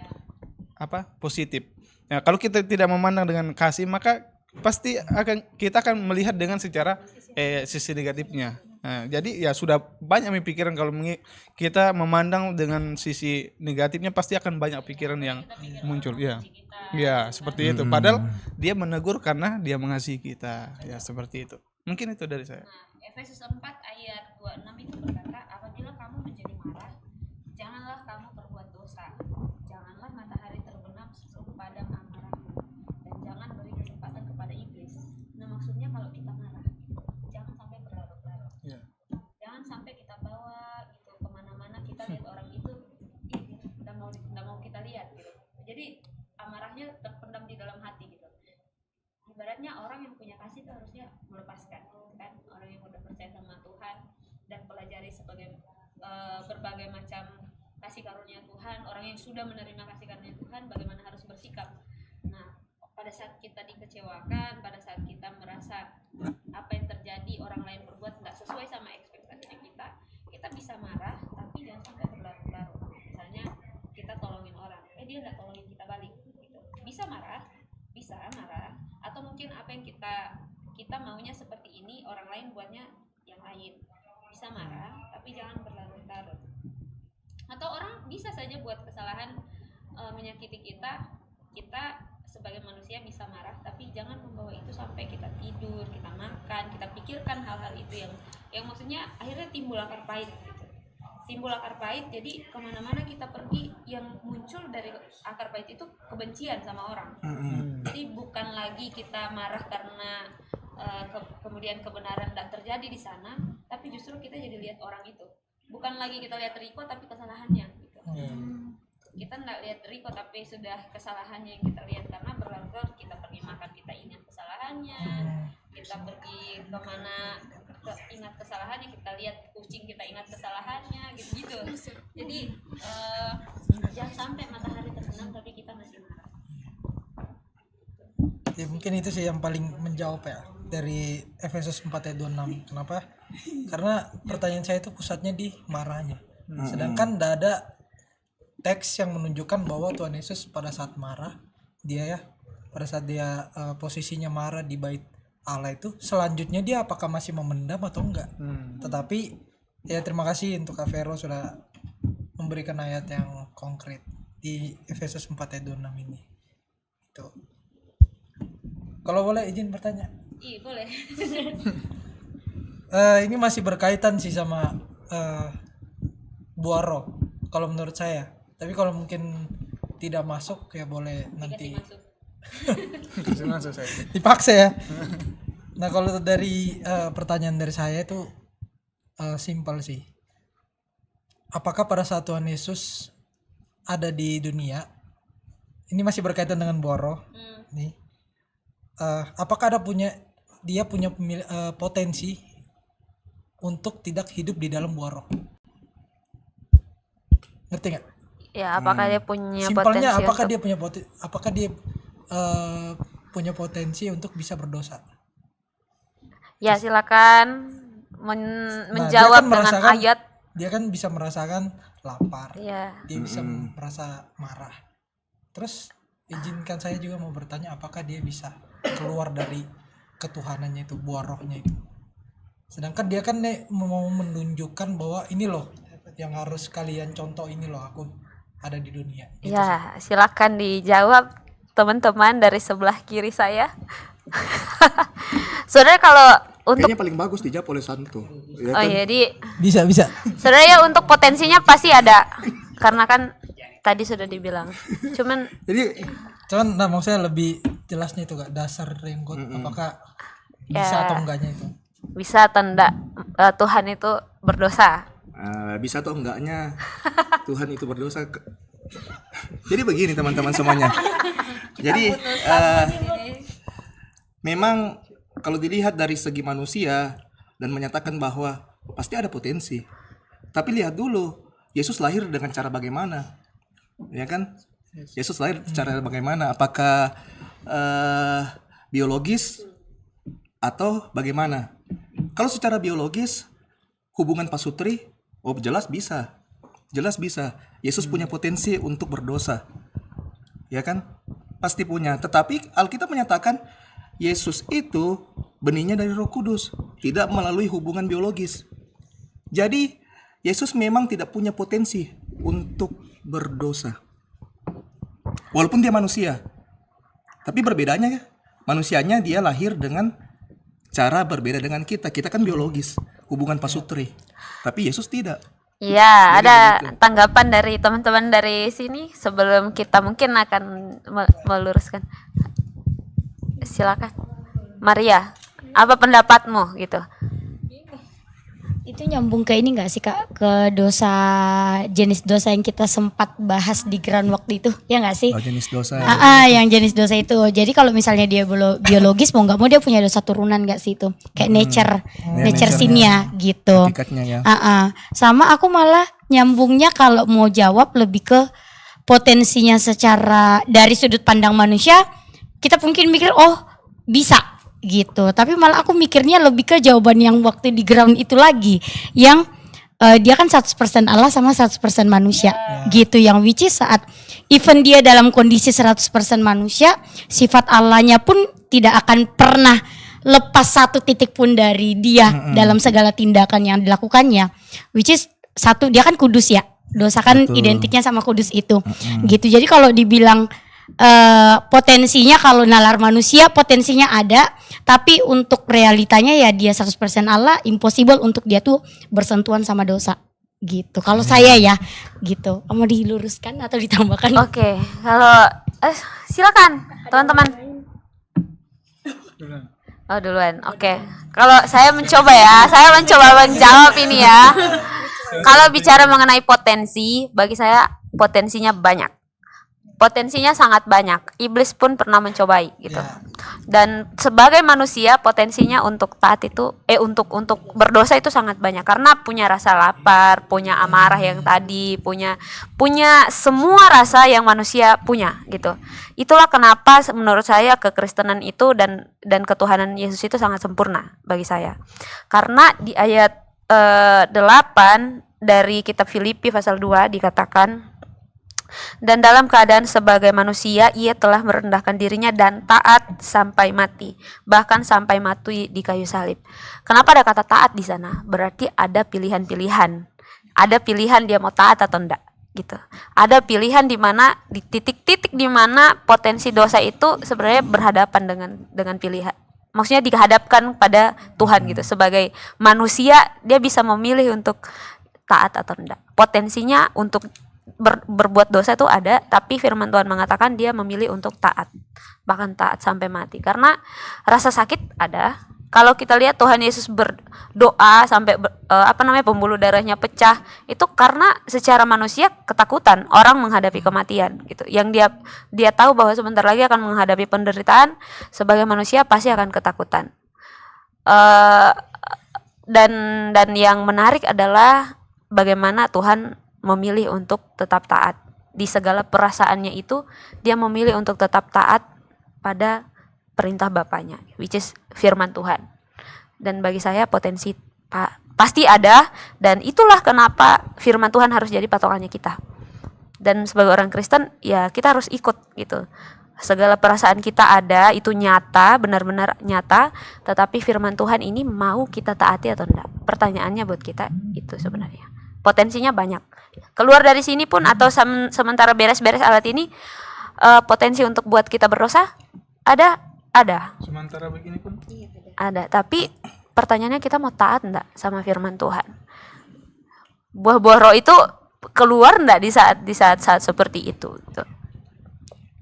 positif. Ya, kalau kita tidak memandang dengan kasih, maka pasti kita akan melihat dengan secara sisi negatifnya. Nah, jadi ya sudah banyak pikiran kalau kita memandang dengan sisi negatifnya, pasti akan banyak pikiran yang muncul. Ya, ya seperti itu. Padahal dia menegur karena dia mengasihi kita. Ya seperti itu. Mungkin itu dari saya. Efesus 4 ayat 26 itu berkata, apabila kamu menjadi marah, janganlah kamu berbuat dosa. Janganlah matahari terbenam sebelum padam amarahmu, dan jangan beri kesempatan kepada iblis. Nah, maksudnya kalau kita marah, jangan sampai berlarut-larut. Jangan sampai kita bawa gitu kemana-mana, kita lihat orang itu nggak mau kita lihat gitu. Jadi amarahnya terpendam di dalam hati gitu. Ibaratnya orang yang punya kasih itu harusnya melepaskan, kan? Orang yang udah percaya sama Tuhan dan pelajari berbagai macam kasih karunia Tuhan, orang yang sudah menerima kasih karunia Tuhan, bagaimana harus bersikap. Nah, pada saat kita dikecewakan, pada saat kita merasa apa yang terjadi orang lain berbuat nggak sesuai sama ekspektasinya kita bisa marah, tapi jangan sampai berlarut-larut. Misalnya kita tolongin orang, dia nggak tolongin kita balik, gitu. Bisa marah, atau mungkin apa yang kita maunya seperti ini, orang lain buatnya yang lain. Bisa marah, tapi jangan berlarut-larut. Atau orang bisa saja buat kesalahan menyakiti kita sebagai manusia bisa marah, tapi jangan membawa itu sampai kita tidur, kita makan, kita pikirkan hal-hal itu yang maksudnya akhirnya timbul akar pahit gitu. Timbul akar pahit, jadi kemana-mana kita pergi yang muncul dari akar pahit itu kebencian sama orang. Jadi bukan lagi kita marah karena kemudian kebenaran tidak terjadi di sana, tapi justru kita jadi lihat orang itu. Bukan lagi kita lihat Riko tapi kesalahannya gitu. Kita tidak lihat Riko tapi sudah kesalahannya yang kita lihat, karena berlarut-larut kita pergi makan kita ingat kesalahannya, kita pergi kemana ingat kesalahannya, kita lihat kucing kita ingat kesalahannya gitu. Jadi jangan sampai matahari terbenam tapi kita masih marah. Ya, mungkin itu sih yang paling menjawab ya dari Efesus 4 ayat 26. Kenapa? Karena pertanyaan saya itu pusatnya di marahnya. Sedangkan tidak ada teks yang menunjukkan bahwa Tuhan Yesus pada saat marah, pada saat dia posisinya marah di bait Allah itu, selanjutnya dia apakah masih memendam atau enggak. Tetapi ya terima kasih untuk Kak Vero sudah memberikan ayat yang konkret di Efesus 4 ayat 26 ini. Itu. Kalau boleh izin bertanya. Iya boleh. Ini masih berkaitan sih sama buah roh kalau menurut saya. Tapi kalau mungkin tidak masuk ya boleh nanti. Masuk saya. Dipaksa ya. Nah kalau dari pertanyaan dari saya itu simpel sih. Apakah pada saat Tuhan Yesus ada di dunia, ini masih berkaitan dengan buah roh. Nih, apakah dia punya potensi untuk tidak hidup di dalam buah roh? Ngerti nggak? Ya, apakah dia punya Simpelnya, potensi apakah dia punya potensi untuk bisa berdosa? Ya, silakan menjawab dengan ayat. Dia kan bisa merasakan lapar. Ya. Dia bisa merasa marah. Terus izinkan saya juga mau bertanya, apakah dia bisa keluar dari ketuhanannya itu, buah rohnya itu? Sedangkan dia kan mau menunjukkan bahwa ini loh yang harus kalian contoh, ini loh aku ada di dunia. Gitu ya, silakan dijawab teman-teman dari sebelah kiri saya. Sebenarnya kalau untuk kayaknya paling bagus dijawab oleh Santo. Ya oh kan? iya, jadi bisa. Sebenarnya untuk potensinya pasti ada, karena kan tadi sudah dibilang. Cuman nah maksudnya lebih jelasnya itu gak dasar renggot, apakah bisa atau enggaknya itu? Bisa atau enggak Tuhan itu berdosa? Bisa atau enggaknya Tuhan itu berdosa. Jadi begini teman-teman semuanya. Jadi memang kalau dilihat dari segi manusia dan menyatakan bahwa pasti ada potensi. Tapi lihat dulu, Yesus lahir dengan cara bagaimana? Ya kan? Yesus lahir cara bagaimana? Apakah biologis atau bagaimana? Kalau secara biologis hubungan pasutri, oh jelas bisa. Jelas bisa. Yesus punya potensi untuk berdosa. Ya kan? Pasti punya. Tetapi Alkitab menyatakan Yesus itu benihnya dari Roh Kudus, tidak melalui hubungan biologis. Jadi Yesus memang tidak punya potensi untuk berdosa. Walaupun dia manusia. Tapi berbedanya ya, manusianya dia lahir dengan cara berbeda dengan kita. Kita kan biologis, hubungan pasutri. Tapi Yesus tidak. Iya, Jadi ada begitu. tanggapan dari teman-teman dari sini sebelum kita mungkin akan meluruskan. Silakan. Maria, apa pendapatmu gitu? Itu nyambung ke ini gak sih Kak, ke dosa, jenis dosa yang kita sempat bahas di Grand waktu itu, ya gak sih? Oh, jenis dosa. Yang jenis dosa itu. Jadi kalau misalnya dia biologis mau nggak mau dia punya dosa turunan gak sih itu? Kayak nature nature-nya. sin-nya gitu. Hakikatnya ya. Sama aku malah nyambungnya kalau mau jawab lebih ke potensinya secara dari sudut pandang manusia, kita mungkin mikir oh bisa gitu. Tapi malah aku mikirnya lebih ke jawaban yang waktu di ground itu lagi, yang dia kan 100% Allah sama 100% manusia gitu, yang which is saat even dia dalam kondisi 100% manusia, sifat Allahnya pun tidak akan pernah lepas satu titik pun dari dia dalam segala tindakan yang dilakukannya, which is satu, dia kan kudus ya, dosa kan Betul. identiknya sama kudus itu gitu. Jadi kalau dibilang potensinya, kalau nalar manusia potensinya ada, tapi untuk realitanya ya dia 100% Allah, impossible untuk dia tuh bersentuhan sama dosa gitu. Kalau saya ya gitu. Mau diluruskan atau ditambahkan? Oke, kalau silakan teman-teman. Oh duluan, oke. Kalau saya mencoba ya, saya mencoba menjawab ini ya. Kalau bicara mengenai potensi, bagi saya potensinya banyak. Potensinya sangat banyak. Iblis pun pernah mencobai gitu. Ya. Dan sebagai manusia potensinya untuk taat itu untuk berdosa itu sangat banyak, karena punya rasa lapar, punya amarah yang tadi, punya semua rasa yang manusia punya gitu. Itulah kenapa menurut saya kekristenan itu dan ketuhanan Yesus itu sangat sempurna bagi saya. Karena di ayat 8 dari kitab Filipi pasal 2 dikatakan, dan dalam keadaan sebagai manusia ia telah merendahkan dirinya dan taat sampai mati, bahkan sampai mati di kayu salib. Kenapa ada kata taat di sana? Berarti ada pilihan-pilihan. Ada pilihan dia mau taat atau enggak gitu. Ada pilihan di mana di titik-titik di mana potensi dosa itu sebenarnya berhadapan dengan pilihan. Maksudnya dihadapkan pada Tuhan gitu. Sebagai manusia dia bisa memilih untuk taat atau enggak. Potensinya untuk berbuat dosa itu ada, tapi firman Tuhan mengatakan dia memilih untuk taat, bahkan taat sampai mati. Karena rasa sakit ada. Kalau kita lihat Tuhan Yesus berdoa sampai pembuluh darahnya pecah, itu karena secara manusia ketakutan orang menghadapi kematian gitu. Yang dia tahu bahwa sebentar lagi akan menghadapi penderitaan, sebagai manusia pasti akan ketakutan. Dan yang menarik adalah bagaimana Tuhan memilih untuk tetap taat. Di segala perasaannya itu dia memilih untuk tetap taat pada perintah Bapaknya, which is firman Tuhan. Dan bagi saya potensi pasti ada, dan itulah kenapa firman Tuhan harus jadi patokannya kita. Dan sebagai orang Kristen ya kita harus ikut gitu. Segala perasaan kita ada, itu nyata, benar-benar nyata, tetapi firman Tuhan ini mau kita taati atau enggak? Pertanyaannya buat kita itu sebenarnya. Potensinya banyak. Keluar dari sini pun atau sementara beres-beres alat ini, potensi untuk buat kita berdosa ada. Sementara begini pun Ada. Tapi pertanyaannya kita mau taat enggak sama firman Tuhan? Buah-buah roh itu keluar enggak di saat seperti itu?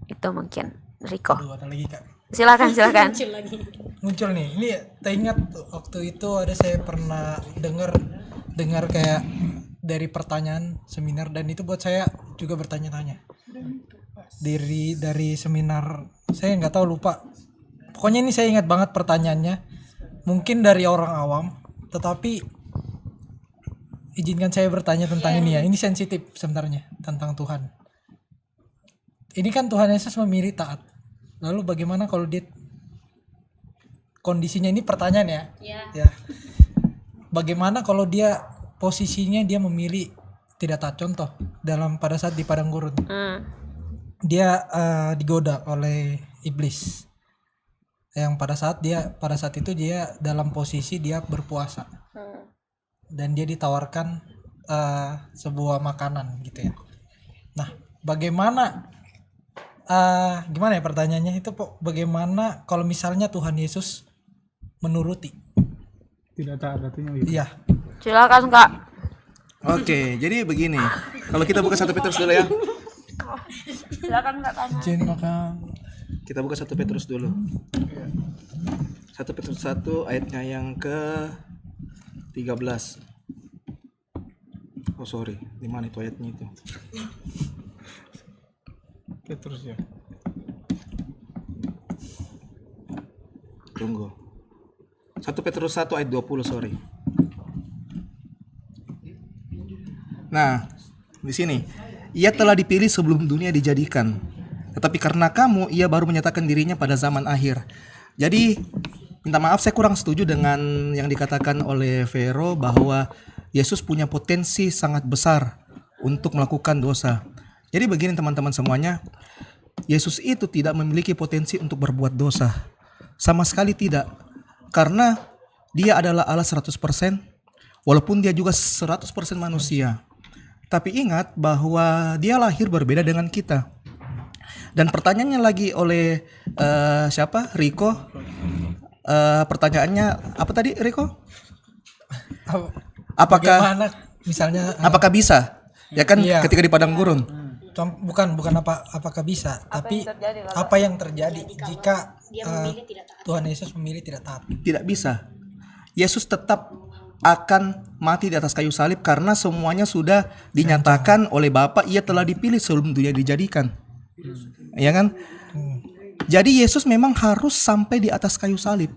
Itu mungkin Riko. Aduh, ada lagi Kak. Silakan. Muncul nih. Ini teringat waktu itu ada saya pernah dengar kayak dari pertanyaan seminar, dan itu buat saya juga bertanya-tanya. Dari seminar, saya nggak tahu, lupa. Pokoknya ini saya ingat banget pertanyaannya. Mungkin dari orang awam, tetapi izinkan saya bertanya tentang ini ya. Ini sensitif sebenarnya tentang Tuhan. Ini kan Tuhan Yesus memilih taat. Lalu bagaimana kalau kondisinya ini pertanyaan ya. Ya. Bagaimana kalau dia posisinya dia memilih tidak taat, contoh pada saat di padang gurun. Dia digoda oleh iblis. Yang pada saat itu dia dalam posisi dia berpuasa. Dan dia ditawarkan sebuah makanan gitu ya. Nah, bagaimana gimana ya pertanyaannya itu, bagaimana kalau misalnya Tuhan Yesus menuruti? Tidak taat artinya gitu. Iya. Silakan Kak. Oke, jadi begini. Kalau kita buka 1 Petrus dulu ya. Silakan Kak tanya. Izin maka Kita buka 1 Petrus dulu. 1 Petrus 1 ayatnya yang ke 13. Oh sorry, di mana itu ayatnya itu? Petrus ya. Tunggu. 1 Petrus 1 ayat 20, sorry. Nah, di sini, ia telah dipilih sebelum dunia dijadikan. Tetapi karena kamu, ia baru menyatakan dirinya pada zaman akhir. Jadi, minta maaf saya kurang setuju dengan yang dikatakan oleh Vero bahwa Yesus punya potensi sangat besar untuk melakukan dosa. Jadi begini teman-teman semuanya, Yesus itu tidak memiliki potensi untuk berbuat dosa. Sama sekali tidak. Karena dia adalah Allah 100%, walaupun dia juga 100% manusia. Tapi ingat bahwa dia lahir berbeda dengan kita. Dan pertanyaannya lagi oleh Riko. Pertanyaannya apa tadi Riko? bagaimana misalnya Apakah bisa? Ya kan Iya. ketika di padang gurun. bukan apakah bisa, tapi apa yang terjadi jika Tuhan Yesus memilih tidak taat? Tidak bisa. Yesus tetap akan mati di atas kayu salib karena semuanya sudah dinyatakan oleh Bapa, ia telah dipilih sebelum dunia dijadikan. Ya kan? Jadi Yesus memang harus sampai di atas kayu salib.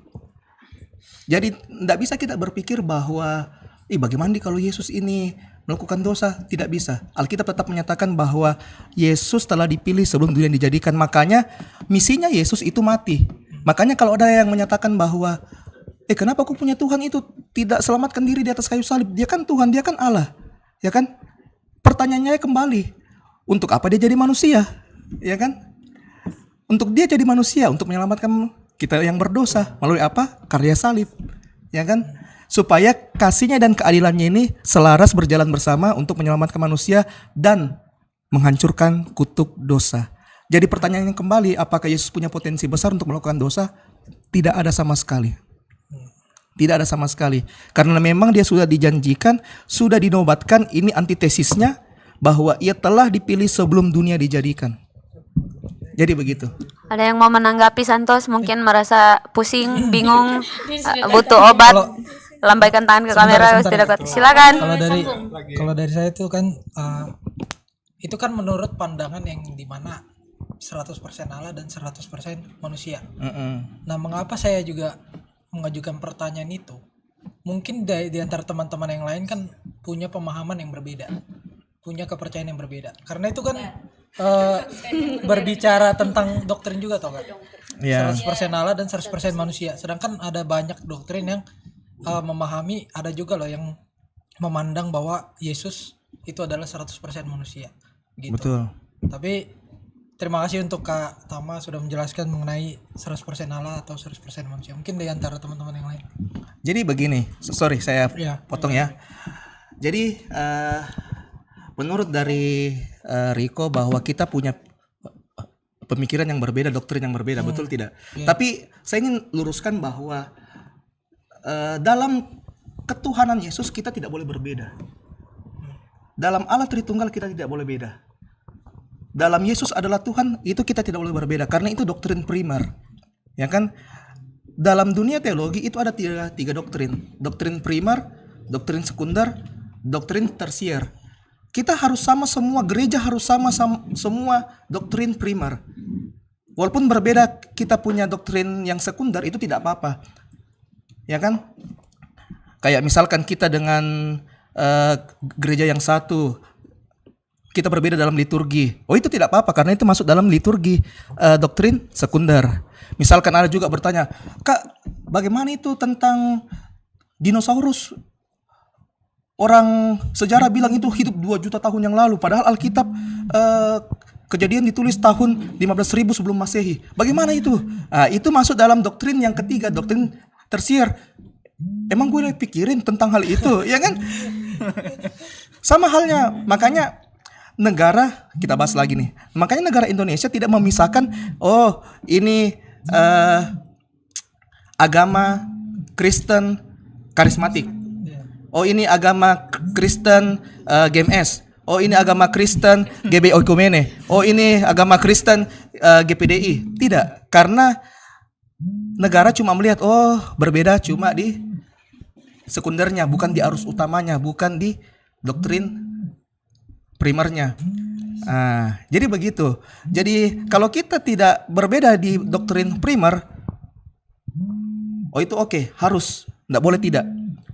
Jadi tidak bisa kita berpikir bahwa bagaimana kalau Yesus ini melakukan dosa. Tidak bisa. Alkitab tetap menyatakan bahwa Yesus telah dipilih sebelum dunia dijadikan. Makanya misinya Yesus itu mati. Makanya kalau ada yang menyatakan bahwa kenapa aku punya Tuhan itu tidak selamatkan diri di atas kayu salib? Dia kan Tuhan, dia kan Allah. Ya kan? Pertanyaannya kembali, untuk apa dia jadi manusia? Ya kan? Untuk dia jadi manusia, untuk menyelamatkan kita yang berdosa. Melalui apa? Karya salib. Ya kan? Supaya kasihnya dan keadilannya ini selaras berjalan bersama untuk menyelamatkan manusia dan menghancurkan kutuk dosa. Jadi pertanyaannya kembali, apakah Yesus punya potensi besar untuk melakukan dosa? Tidak ada sama sekali. Tidak ada sama sekali. Karena memang dia sudah dijanjikan, sudah dinobatkan, ini antitesisnya bahwa ia telah dipilih sebelum dunia dijadikan. Jadi begitu. Ada yang mau menanggapi Santos? Mungkin merasa pusing, bingung, butuh obat. Lambaikan tangan ke kamera, tidak kuat. Silakan. Kalau dari saya itu kan itu kan menurut pandangan yang dimana 100% Allah dan 100% manusia. Nah, mengapa saya juga mengajukan pertanyaan itu? Mungkin di antara teman-teman yang lain kan punya pemahaman yang berbeda, punya kepercayaan yang berbeda. Karena itu kan berbicara tentang doktrin juga, tau gak? 100% Allah dan 100% manusia. Sedangkan ada banyak doktrin yang memahami, ada juga loh yang memandang bahwa Yesus itu adalah 100% manusia gitu. Betul. Tapi terima kasih untuk Kak Tama sudah menjelaskan mengenai 100% Allah atau 100% manusia. Mungkin di antara teman-teman yang lain. Jadi begini, sorry saya potong ya. Jadi menurut dari Riko bahwa kita punya pemikiran yang berbeda, doktrin yang berbeda, betul tidak? Tapi saya ingin luruskan bahwa dalam ketuhanan Yesus kita tidak boleh berbeda. Dalam Allah Tritunggal kita tidak boleh beda. Dalam Yesus adalah Tuhan, itu kita tidak boleh berbeda karena itu doktrin primer. Ya kan? Dalam dunia teologi itu ada tiga doktrin. Doktrin primer, doktrin sekunder, doktrin tersier. Kita harus sama semua, gereja harus sama semua doktrin primer. Walaupun berbeda kita punya doktrin yang sekunder itu tidak apa-apa. Ya kan? Kayak misalkan kita dengan gereja yang satu, kita berbeda dalam liturgi. Oh itu tidak apa-apa karena itu masuk dalam liturgi doktrin sekunder. Misalkan ada juga bertanya, Kak, bagaimana itu tentang dinosaurus? Orang sejarah bilang itu hidup 2 juta tahun yang lalu, padahal Alkitab Kejadian ditulis tahun 15.000 sebelum Masehi. Bagaimana itu? Itu masuk dalam doktrin yang ketiga, doktrin tersier. Emang gue pikirin tentang hal itu, ya kan? Sama halnya, makanya negara, kita bahas lagi nih. Makanya negara Indonesia tidak memisahkan, oh ini agama Kristen karismatik. Oh ini agama Kristen GMS. Oh ini agama Kristen GB Oikumene. Oh ini agama Kristen GPDI. Tidak, karena negara cuma melihat oh berbeda cuma di sekundernya, bukan di arus utamanya, bukan di doktrin primernya. Jadi begitu. Jadi kalau kita tidak berbeda di doktrin primer, oh itu oke, harus, tidak boleh tidak.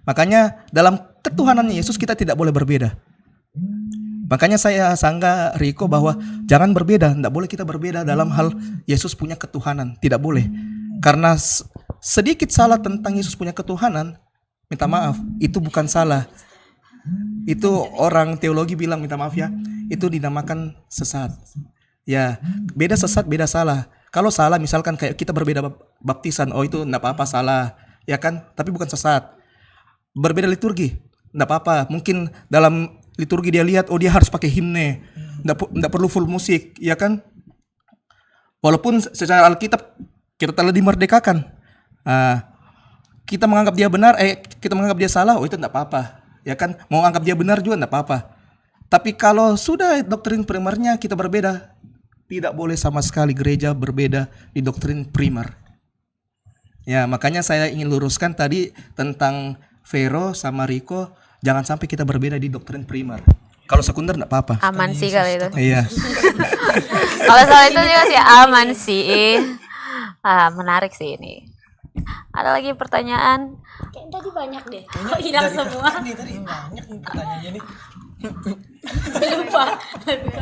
Makanya dalam ketuhanan Yesus kita tidak boleh berbeda. Makanya saya sanggah Riko bahwa jangan berbeda, tidak boleh kita berbeda dalam hal Yesus punya ketuhanan, tidak boleh. Karena sedikit salah tentang Yesus punya ketuhanan, minta maaf, itu bukan salah. Itu orang teologi bilang, minta maaf ya, itu dinamakan sesat. Ya, beda sesat, beda salah. Kalau salah misalkan kayak kita berbeda baptisan, oh itu enggak apa-apa salah, ya kan? Tapi bukan sesat. Berbeda liturgi, enggak apa-apa. Mungkin dalam liturgi dia lihat, oh dia harus pakai himne, enggak perlu full musik, ya kan? Walaupun secara Alkitab kita telah dimerdekakan. Kita menganggap dia benar, kita menganggap dia salah, oh itu enggak apa-apa, ya kan? Mau anggap dia benar juga enggak apa-apa. Tapi kalau sudah doktrin primernya kita berbeda, tidak boleh sama sekali gereja berbeda di doktrin primer. Ya, makanya saya ingin luruskan tadi tentang Vero sama Riko, jangan sampai kita berbeda di doktrin primer. Kalau sekunder enggak apa-apa. Aman sih kali itu. Iya. Kalau soal itu juga sih aman sih. Menarik sih ini. Ada lagi pertanyaan? Kayak tadi banyak deh. Kok hilang semua? Ini tadi banyak nih pertanyaannya nih.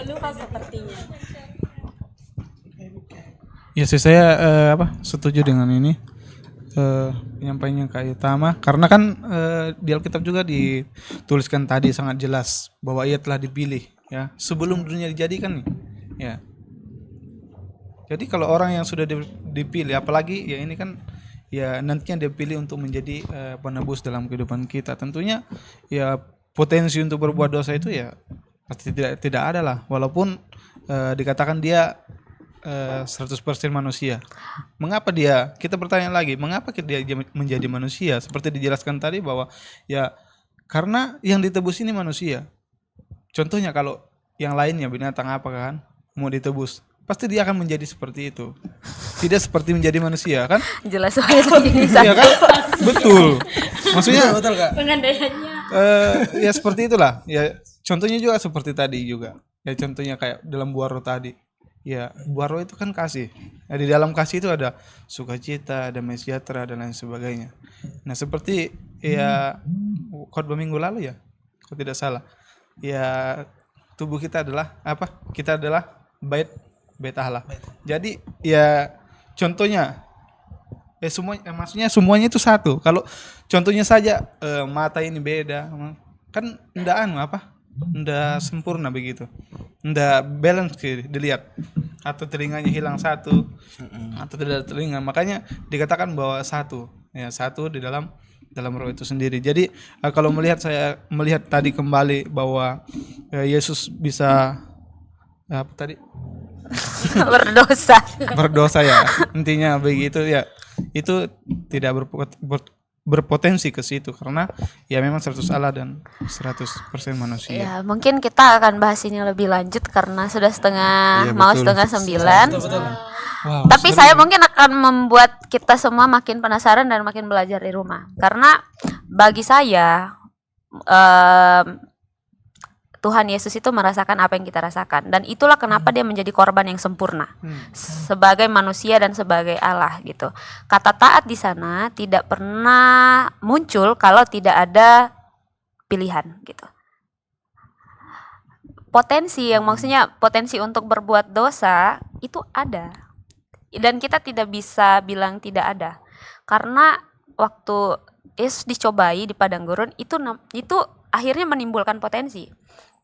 Lupa sepertinya. Ya sih saya setuju dengan ini penyampaiannya Kak Tama, karena kan di Alkitab juga dituliskan tadi sangat jelas bahwa ia telah dipilih ya sebelum dunia dijadikan nih ya. Jadi kalau orang yang sudah dipilih, apalagi ya ini kan ya nantinya dipilih untuk menjadi penebus dalam kehidupan kita, tentunya ya potensi untuk berbuat dosa itu ya pasti tidak ada lah, walaupun dikatakan dia 100% manusia. Mengapa kita bertanya lagi, mengapa dia menjadi manusia? Seperti dijelaskan tadi bahwa ya karena yang ditebus ini manusia. Contohnya kalau yang lainnya binatang apa kan mau ditebus, pasti dia akan menjadi seperti itu. Tidak seperti menjadi manusia kan? Jelas soal ini. Iya kan? Betul. Maksudnya Betul Kak. Pengandaiannya. Ya seperti itulah. Ya contohnya juga seperti tadi juga. Ya contohnya kayak dalam buah roh tadi. Ya, buah roh itu kan kasih. Nah, di dalam kasih itu ada sukacita, damai sejahtera dan lain sebagainya. Nah, seperti ya khotbah minggu lalu ya, kalau tidak salah. Ya, tubuh kita adalah apa? Kita adalah bait Allah. Jadi ya contohnya maksudnya semuanya itu satu. Kalau contohnya saja mata ini beda, kan ndak sempurna begitu, ndak balance dilihat, atau telinganya hilang satu atau tidak ada telinga, makanya dikatakan bahwa satu di dalam roh itu sendiri. Jadi kalau saya melihat tadi kembali bahwa Yesus bisa apa tadi berdosa ya, intinya begitu ya, itu tidak berpotensi ke situ karena ya memang 100 Allah dan 100% manusia. Ya, mungkin kita akan bahas ini lebih lanjut karena sudah setengah Iya, mau betul. setengah 9. Betul. Wow, Tapi saya mungkin akan membuat kita semua makin penasaran dan makin belajar di rumah. Karena bagi saya Tuhan Yesus itu merasakan apa yang kita rasakan, dan itulah kenapa dia menjadi korban yang sempurna sebagai manusia dan sebagai Allah gitu. Kata taat di sana tidak pernah muncul kalau tidak ada pilihan gitu. Maksudnya potensi untuk berbuat dosa itu ada, dan kita tidak bisa bilang tidak ada. Karena waktu Yesus dicobai di padang gurun itu akhirnya menimbulkan potensi.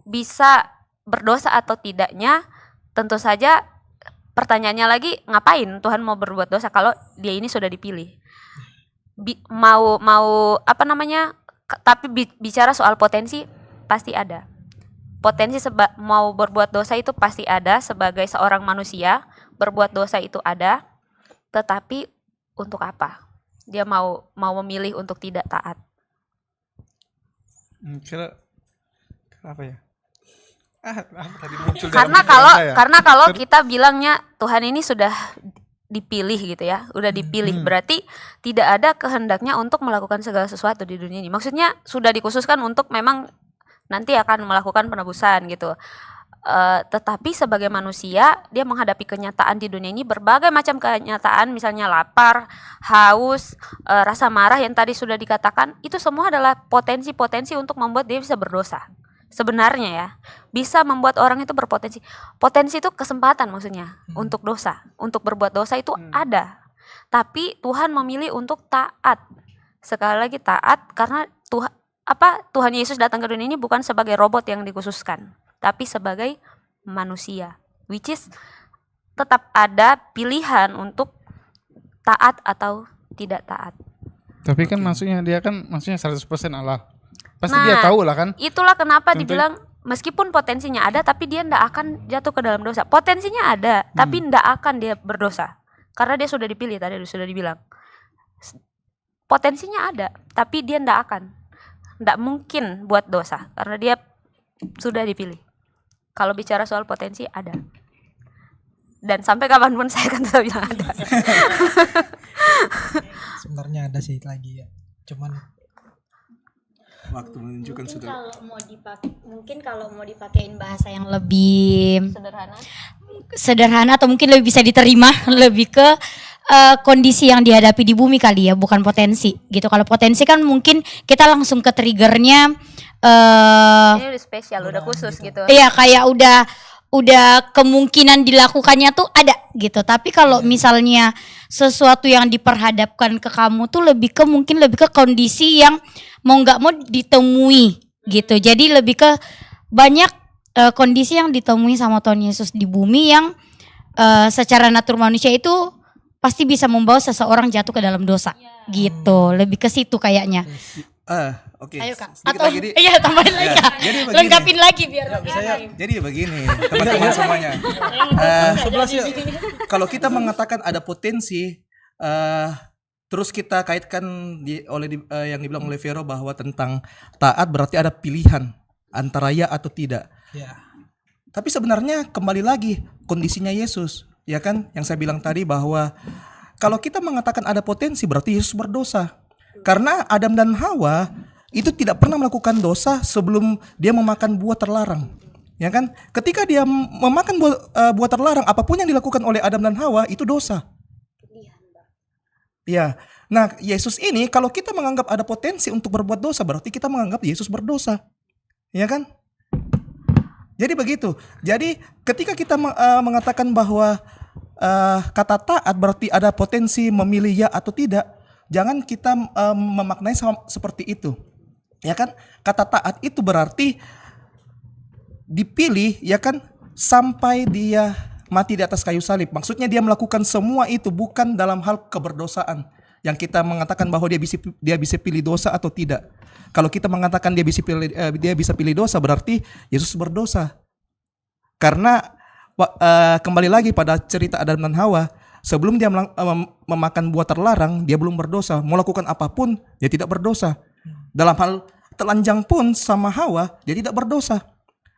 Bisa berdosa atau tidaknya, tentu saja pertanyaannya lagi, ngapain Tuhan mau berbuat dosa kalau dia ini sudah dipilih? Tapi bicara soal potensi pasti ada. Potensi mau berbuat dosa itu pasti ada, sebagai seorang manusia berbuat dosa itu ada, tetapi untuk apa? Dia mau memilih untuk tidak taat. Kira apa ya? Apa tadi muncul dalam Karena pikiran saya? kalau kita bilangnya Tuhan ini sudah dipilih gitu ya, udah dipilih, berarti tidak ada kehendaknya untuk melakukan segala sesuatu di dunia ini. Maksudnya sudah dikhususkan untuk memang nanti akan melakukan penebusan gitu. Tetapi sebagai manusia dia menghadapi kenyataan di dunia ini, berbagai macam kenyataan, misalnya lapar, haus, rasa marah yang tadi sudah dikatakan, itu semua adalah potensi-potensi untuk membuat dia bisa berdosa. Sebenarnya ya, bisa membuat orang itu berpotensi. Potensi itu kesempatan maksudnya untuk dosa, untuk berbuat dosa itu ada. Tapi Tuhan memilih untuk taat. Sekali lagi taat, karena Tuhan Yesus datang ke dunia ini bukan sebagai robot yang dikhususkan, tapi sebagai manusia, which is tetap ada pilihan untuk taat atau tidak taat. Tapi kan maksudnya 100% Allah. Pasti dia tahu lah kan. Itulah kenapa dibilang meskipun potensinya ada, tapi dia tidak akan jatuh ke dalam dosa. Potensinya ada, tapi tidak akan dia berdosa, karena dia sudah dipilih. Tadi sudah dibilang potensinya ada, tapi dia tidak mungkin buat dosa karena dia sudah dipilih. Kalau bicara soal potensi ada, dan sampai kapanpun saya akan tetap bilang ada. Sebenarnya ada sih lagi ya, cuman Waktu menunjukkan sudah. Mungkin kalau mau dipakein bahasa yang lebih Sederhana. sederhana atau mungkin lebih bisa diterima, lebih ke kondisi yang dihadapi di bumi kali ya, bukan potensi gitu. Kalau potensi kan mungkin kita langsung ke triggernya Ini udah spesial, udah khusus gitu. iya, kayak udah kemungkinan dilakukannya tuh ada gitu. Tapi kalau misalnya sesuatu yang diperhadapkan ke kamu tuh lebih ke kondisi yang mau nggak mau ditemui gitu. Jadi lebih ke banyak kondisi yang ditemui sama Tuhan Yesus di bumi yang secara natur manusia itu pasti bisa membawa seseorang jatuh ke dalam dosa gitu. Lebih ke situ kayaknya. Oke. Ayo Kak. Sedikit Atau lagi, iya tambahin lagi Kak. jadi begini. Lengkapin lagi biar Jadi begini, teman-teman semuanya. Kalau kita mengatakan ada potensi, terus kita kaitkan yang dibilang oleh Vero bahwa tentang taat berarti ada pilihan antara ya atau tidak. ya Tapi sebenarnya kembali lagi kondisinya Yesus, ya kan? Yang saya bilang tadi bahwa kalau kita mengatakan ada potensi berarti Yesus berdosa. Karena Adam dan Hawa itu tidak pernah melakukan dosa sebelum dia memakan buah terlarang. Ya kan? Ketika dia memakan buah terlarang, apapun yang dilakukan oleh Adam dan Hawa itu dosa. Ya. Nah, Yesus ini kalau kita menganggap ada potensi untuk berbuat dosa berarti kita menganggap Yesus berdosa. Ya kan? Jadi begitu. Jadi ketika kita mengatakan bahwa kata taat berarti ada potensi memilih ya atau tidak, jangan kita memaknai seperti itu. Ya kan? Kata taat itu berarti dipilih, ya kan, sampai dia mati di atas kayu salib. Maksudnya dia melakukan semua itu bukan dalam hal keberdosaan. Yang kita mengatakan bahwa dia bisa pilih dosa atau tidak. Kalau kita mengatakan dia bisa pilih dosa berarti Yesus berdosa. Karena kembali lagi pada cerita Adam dan Hawa, sebelum dia memakan buah terlarang, dia belum berdosa. Mau lakukan apapun, dia tidak berdosa. Dalam hal telanjang pun sama Hawa, dia tidak berdosa.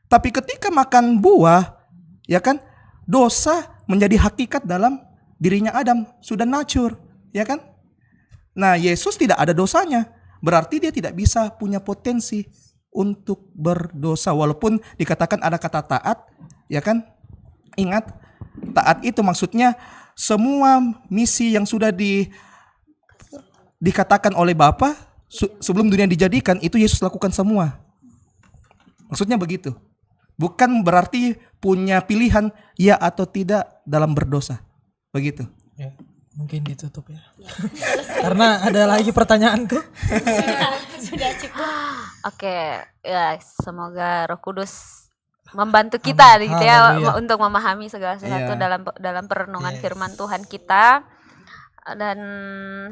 Tapi ketika makan buah, ya kan, dosa menjadi hakikat dalam dirinya Adam, sudah nature, ya kan? Nah, Yesus tidak ada dosanya, berarti dia tidak bisa punya potensi untuk berdosa. Walaupun dikatakan ada kata taat, ya kan? Ingat, taat itu maksudnya semua misi yang sudah dikatakan oleh Bapa sebelum dunia dijadikan, itu Yesus lakukan semua. Maksudnya begitu. Bukan berarti punya pilihan ya atau tidak dalam berdosa. Begitu. ya. Mungkin ditutup ya. Karena ada lagi pertanyaanku. Sudah cukup. Oke, ya semoga Roh Kudus membantu kita Amin. gitu ya Haleluya. untuk memahami segala sesuatu Iya. dalam perenungan Yes. firman Tuhan kita. Dan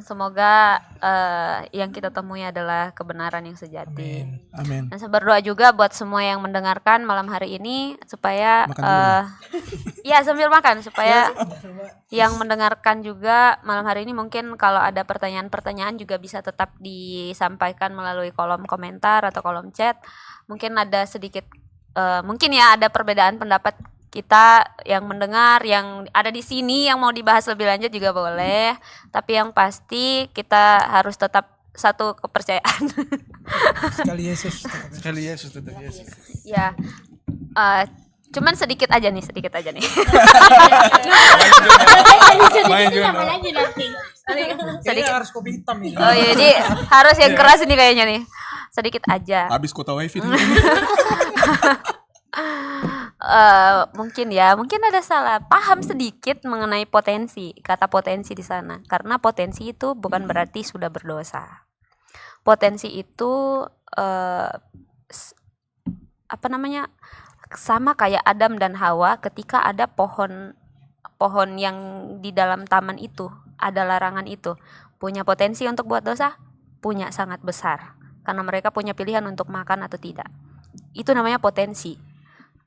semoga yang kita temui adalah kebenaran yang sejati. Amin. Amin. Dan saya berdoa juga buat semua yang mendengarkan malam hari ini supaya Makan dulu ya? ya sambil makan supaya yang mendengarkan juga malam hari ini mungkin kalau ada pertanyaan-pertanyaan juga bisa tetap disampaikan melalui kolom komentar atau kolom chat. Mungkin ada sedikit mungkin ya ada perbedaan pendapat kita yang mendengar, yang ada di sini yang mau dibahas lebih lanjut juga boleh. Tapi yang pasti kita harus tetap satu kepercayaan. Sekali Yesus. Sekali Yesus tetap Yesus. Ya, cuman sedikit aja nih. Main juga. Lagi nanti. Kayaknya harus kopi hitam ini. Oh iya, jadi harus yang keras ini kayaknya nih. Sedikit aja. Habis kota wifi. Mungkin ada salah paham sedikit mengenai potensi, kata potensi di sana. Karena potensi itu bukan berarti sudah berdosa. Potensi itu sama kayak Adam dan Hawa ketika ada pohon yang di dalam taman itu, ada larangan itu. Punya potensi untuk buat dosa? Punya, sangat besar. Karena mereka punya pilihan untuk makan atau tidak. Itu namanya potensi.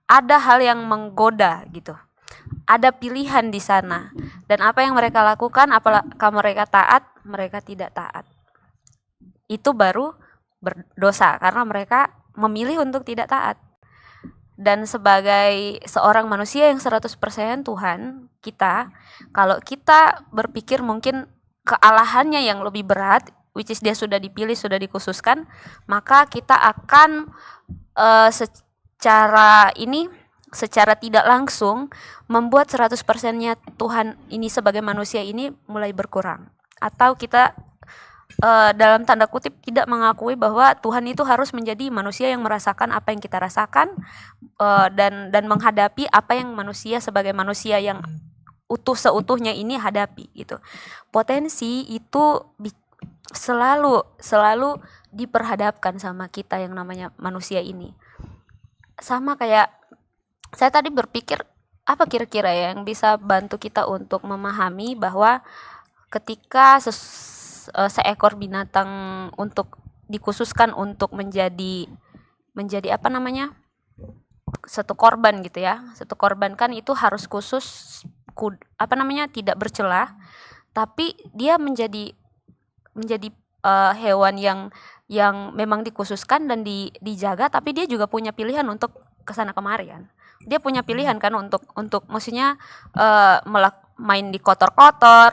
Ada hal yang menggoda gitu. Ada pilihan di sana. Dan apa yang mereka lakukan, apakah mereka taat, mereka tidak taat. Itu baru berdosa karena mereka memilih untuk tidak taat. Dan sebagai seorang manusia yang 100% Tuhan, kalau kita berpikir mungkin kealahannya yang lebih berat, which is dia sudah dipilih, sudah dikhususkan, maka kita akan secara tidak langsung membuat 100%-nya Tuhan ini sebagai manusia ini mulai berkurang. Atau kita dalam tanda kutip tidak mengakui bahwa Tuhan itu harus menjadi manusia yang merasakan apa yang kita rasakan, dan menghadapi apa yang manusia sebagai manusia yang utuh seutuhnya ini hadapi gitu. Potensi itu selalu diperhadapkan sama kita yang namanya manusia ini. Sama kayak saya tadi berpikir apa kira-kira ya yang bisa bantu kita untuk memahami bahwa ketika seekor binatang untuk dikhususkan untuk menjadi satu korban gitu ya. Satu korban kan itu harus khusus tidak bercelah, tapi dia menjadi hewan yang memang dikhususkan dan dijaga, tapi dia juga punya pilihan untuk kesana kemari kan. Dia punya pilihan kan untuk maksudnya main di kotor-kotor,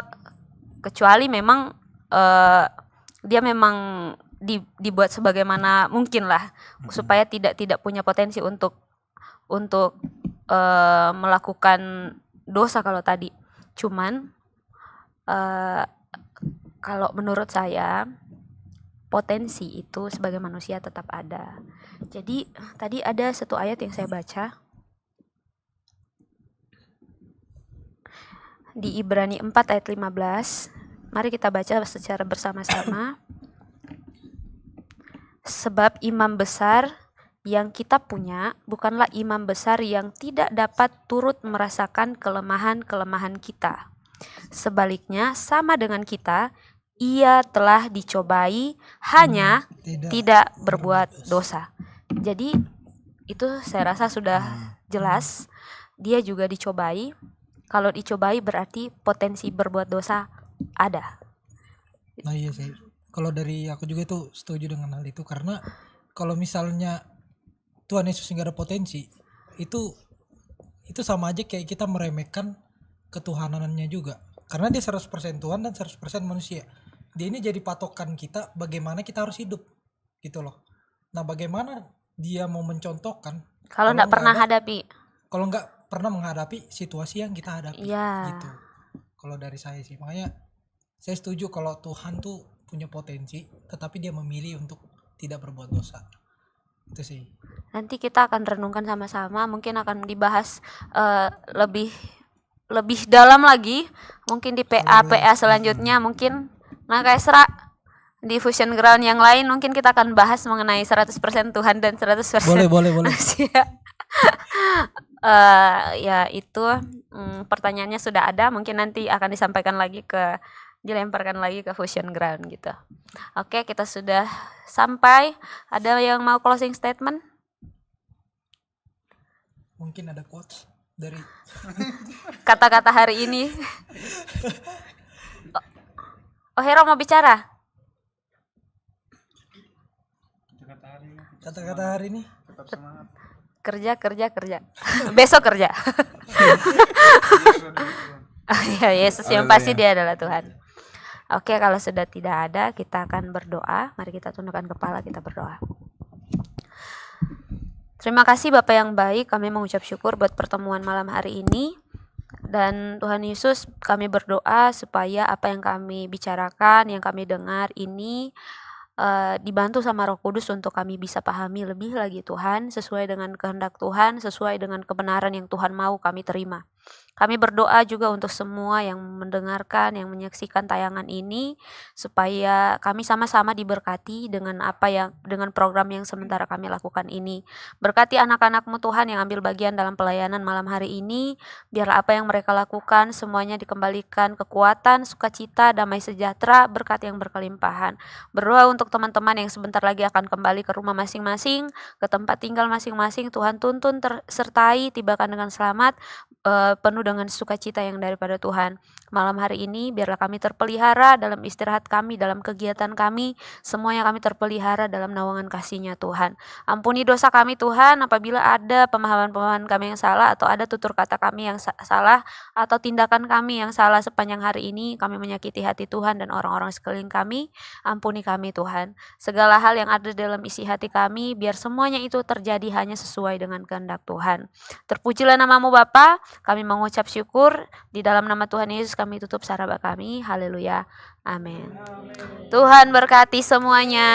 kecuali memang dia memang dibuat sebagaimana mungkin lah supaya tidak punya potensi untuk melakukan dosa kalau tadi. Cuman kalau menurut saya potensi itu sebagai manusia tetap ada. Jadi tadi ada satu ayat yang saya baca di Ibrani 4 ayat 15. Mari kita baca secara bersama-sama. Sebab imam besar yang kita punya bukanlah imam besar yang tidak dapat turut merasakan kelemahan-kelemahan kita. Sebaliknya sama dengan kita, ia telah dicobai hanya tidak berbuat dosa. Jadi itu saya rasa sudah jelas. Dia juga dicobai. Kalau dicobai berarti potensi berbuat dosa ada. Nah iya sih. Kalau dari aku juga itu setuju dengan hal itu, karena kalau misalnya Tuhan Yesus nggak ada potensi, itu sama aja kayak kita meremehkan ketuhanannya juga. Karena dia 100% Tuhan dan 100% manusia. Dia ini jadi patokan kita bagaimana kita harus hidup gitu loh. Nah, bagaimana dia mau mencontohkan Kalau nggak pernah hadapi. kalau nggak pernah menghadapi situasi yang kita hadapi Iya. gitu. Kalau dari saya sih, makanya saya setuju kalau Tuhan tuh punya potensi, tetapi dia memilih untuk tidak berbuat dosa. Itu sih. Nanti kita akan renungkan sama-sama, mungkin akan dibahas lebih lebih dalam lagi, mungkin di PA selanjutnya mungkin. Nah, Kak Esra, di Fusion Ground yang lain mungkin kita akan bahas mengenai 100% Tuhan dan 100% Boleh. manusia. Ya itu pertanyaannya sudah ada, mungkin nanti akan dilemparkan lagi ke Fusion Ground gitu. Oke, kita sudah sampai. Ada yang mau closing statement? Mungkin ada quotes dari Kata-kata hari ini. Oh, Hero mau bicara? kata-kata hari ini. Kerja. Besok kerja. Ya, Yesus yang pasti dia adalah Tuhan. Oke, kalau sudah tidak ada, kita akan berdoa. Mari kita tundukkan kepala, kita berdoa. Terima kasih Bapak yang baik, kami mengucap syukur buat pertemuan malam hari ini. Dan Tuhan Yesus, kami berdoa supaya apa yang kami bicarakan, yang kami dengar ini dibantu sama Roh Kudus untuk kami bisa pahami lebih lagi Tuhan, sesuai dengan kehendak Tuhan, sesuai dengan kebenaran yang Tuhan mau kami terima. Kami berdoa juga untuk semua yang mendengarkan, yang menyaksikan tayangan ini, supaya kami sama-sama diberkati dengan dengan program yang sementara kami lakukan ini. Berkati anak-anak-Mu Tuhan yang ambil bagian dalam pelayanan malam hari ini, biarlah apa yang mereka lakukan semuanya dikembalikan kekuatan, sukacita, damai sejahtera, berkat yang berkelimpahan. Berdoa untuk teman-teman yang sebentar lagi akan kembali ke rumah masing-masing, ke tempat tinggal masing-masing. Tuhan tuntun sertai, tibakan dengan selamat, penuh dengan sukacita yang daripada Tuhan. Malam hari ini biarlah kami terpelihara dalam istirahat kami, dalam kegiatan kami, semuanya kami terpelihara dalam naungan kasih-Nya Tuhan. Ampuni dosa kami Tuhan, apabila ada pemahaman-pemahaman kami yang salah, atau ada tutur kata kami yang salah, atau tindakan kami yang salah sepanjang hari ini, kami menyakiti hati Tuhan dan orang-orang sekeliling kami. Ampuni kami Tuhan. Segala hal yang ada dalam isi hati kami, biar semuanya itu terjadi hanya sesuai dengan kehendak Tuhan. Terpujilah nama-Mu Bapa. Kami mengucap syukur, di dalam nama Tuhan Yesus kami tutup saraba kami. Haleluya. Amin. Tuhan berkati semuanya.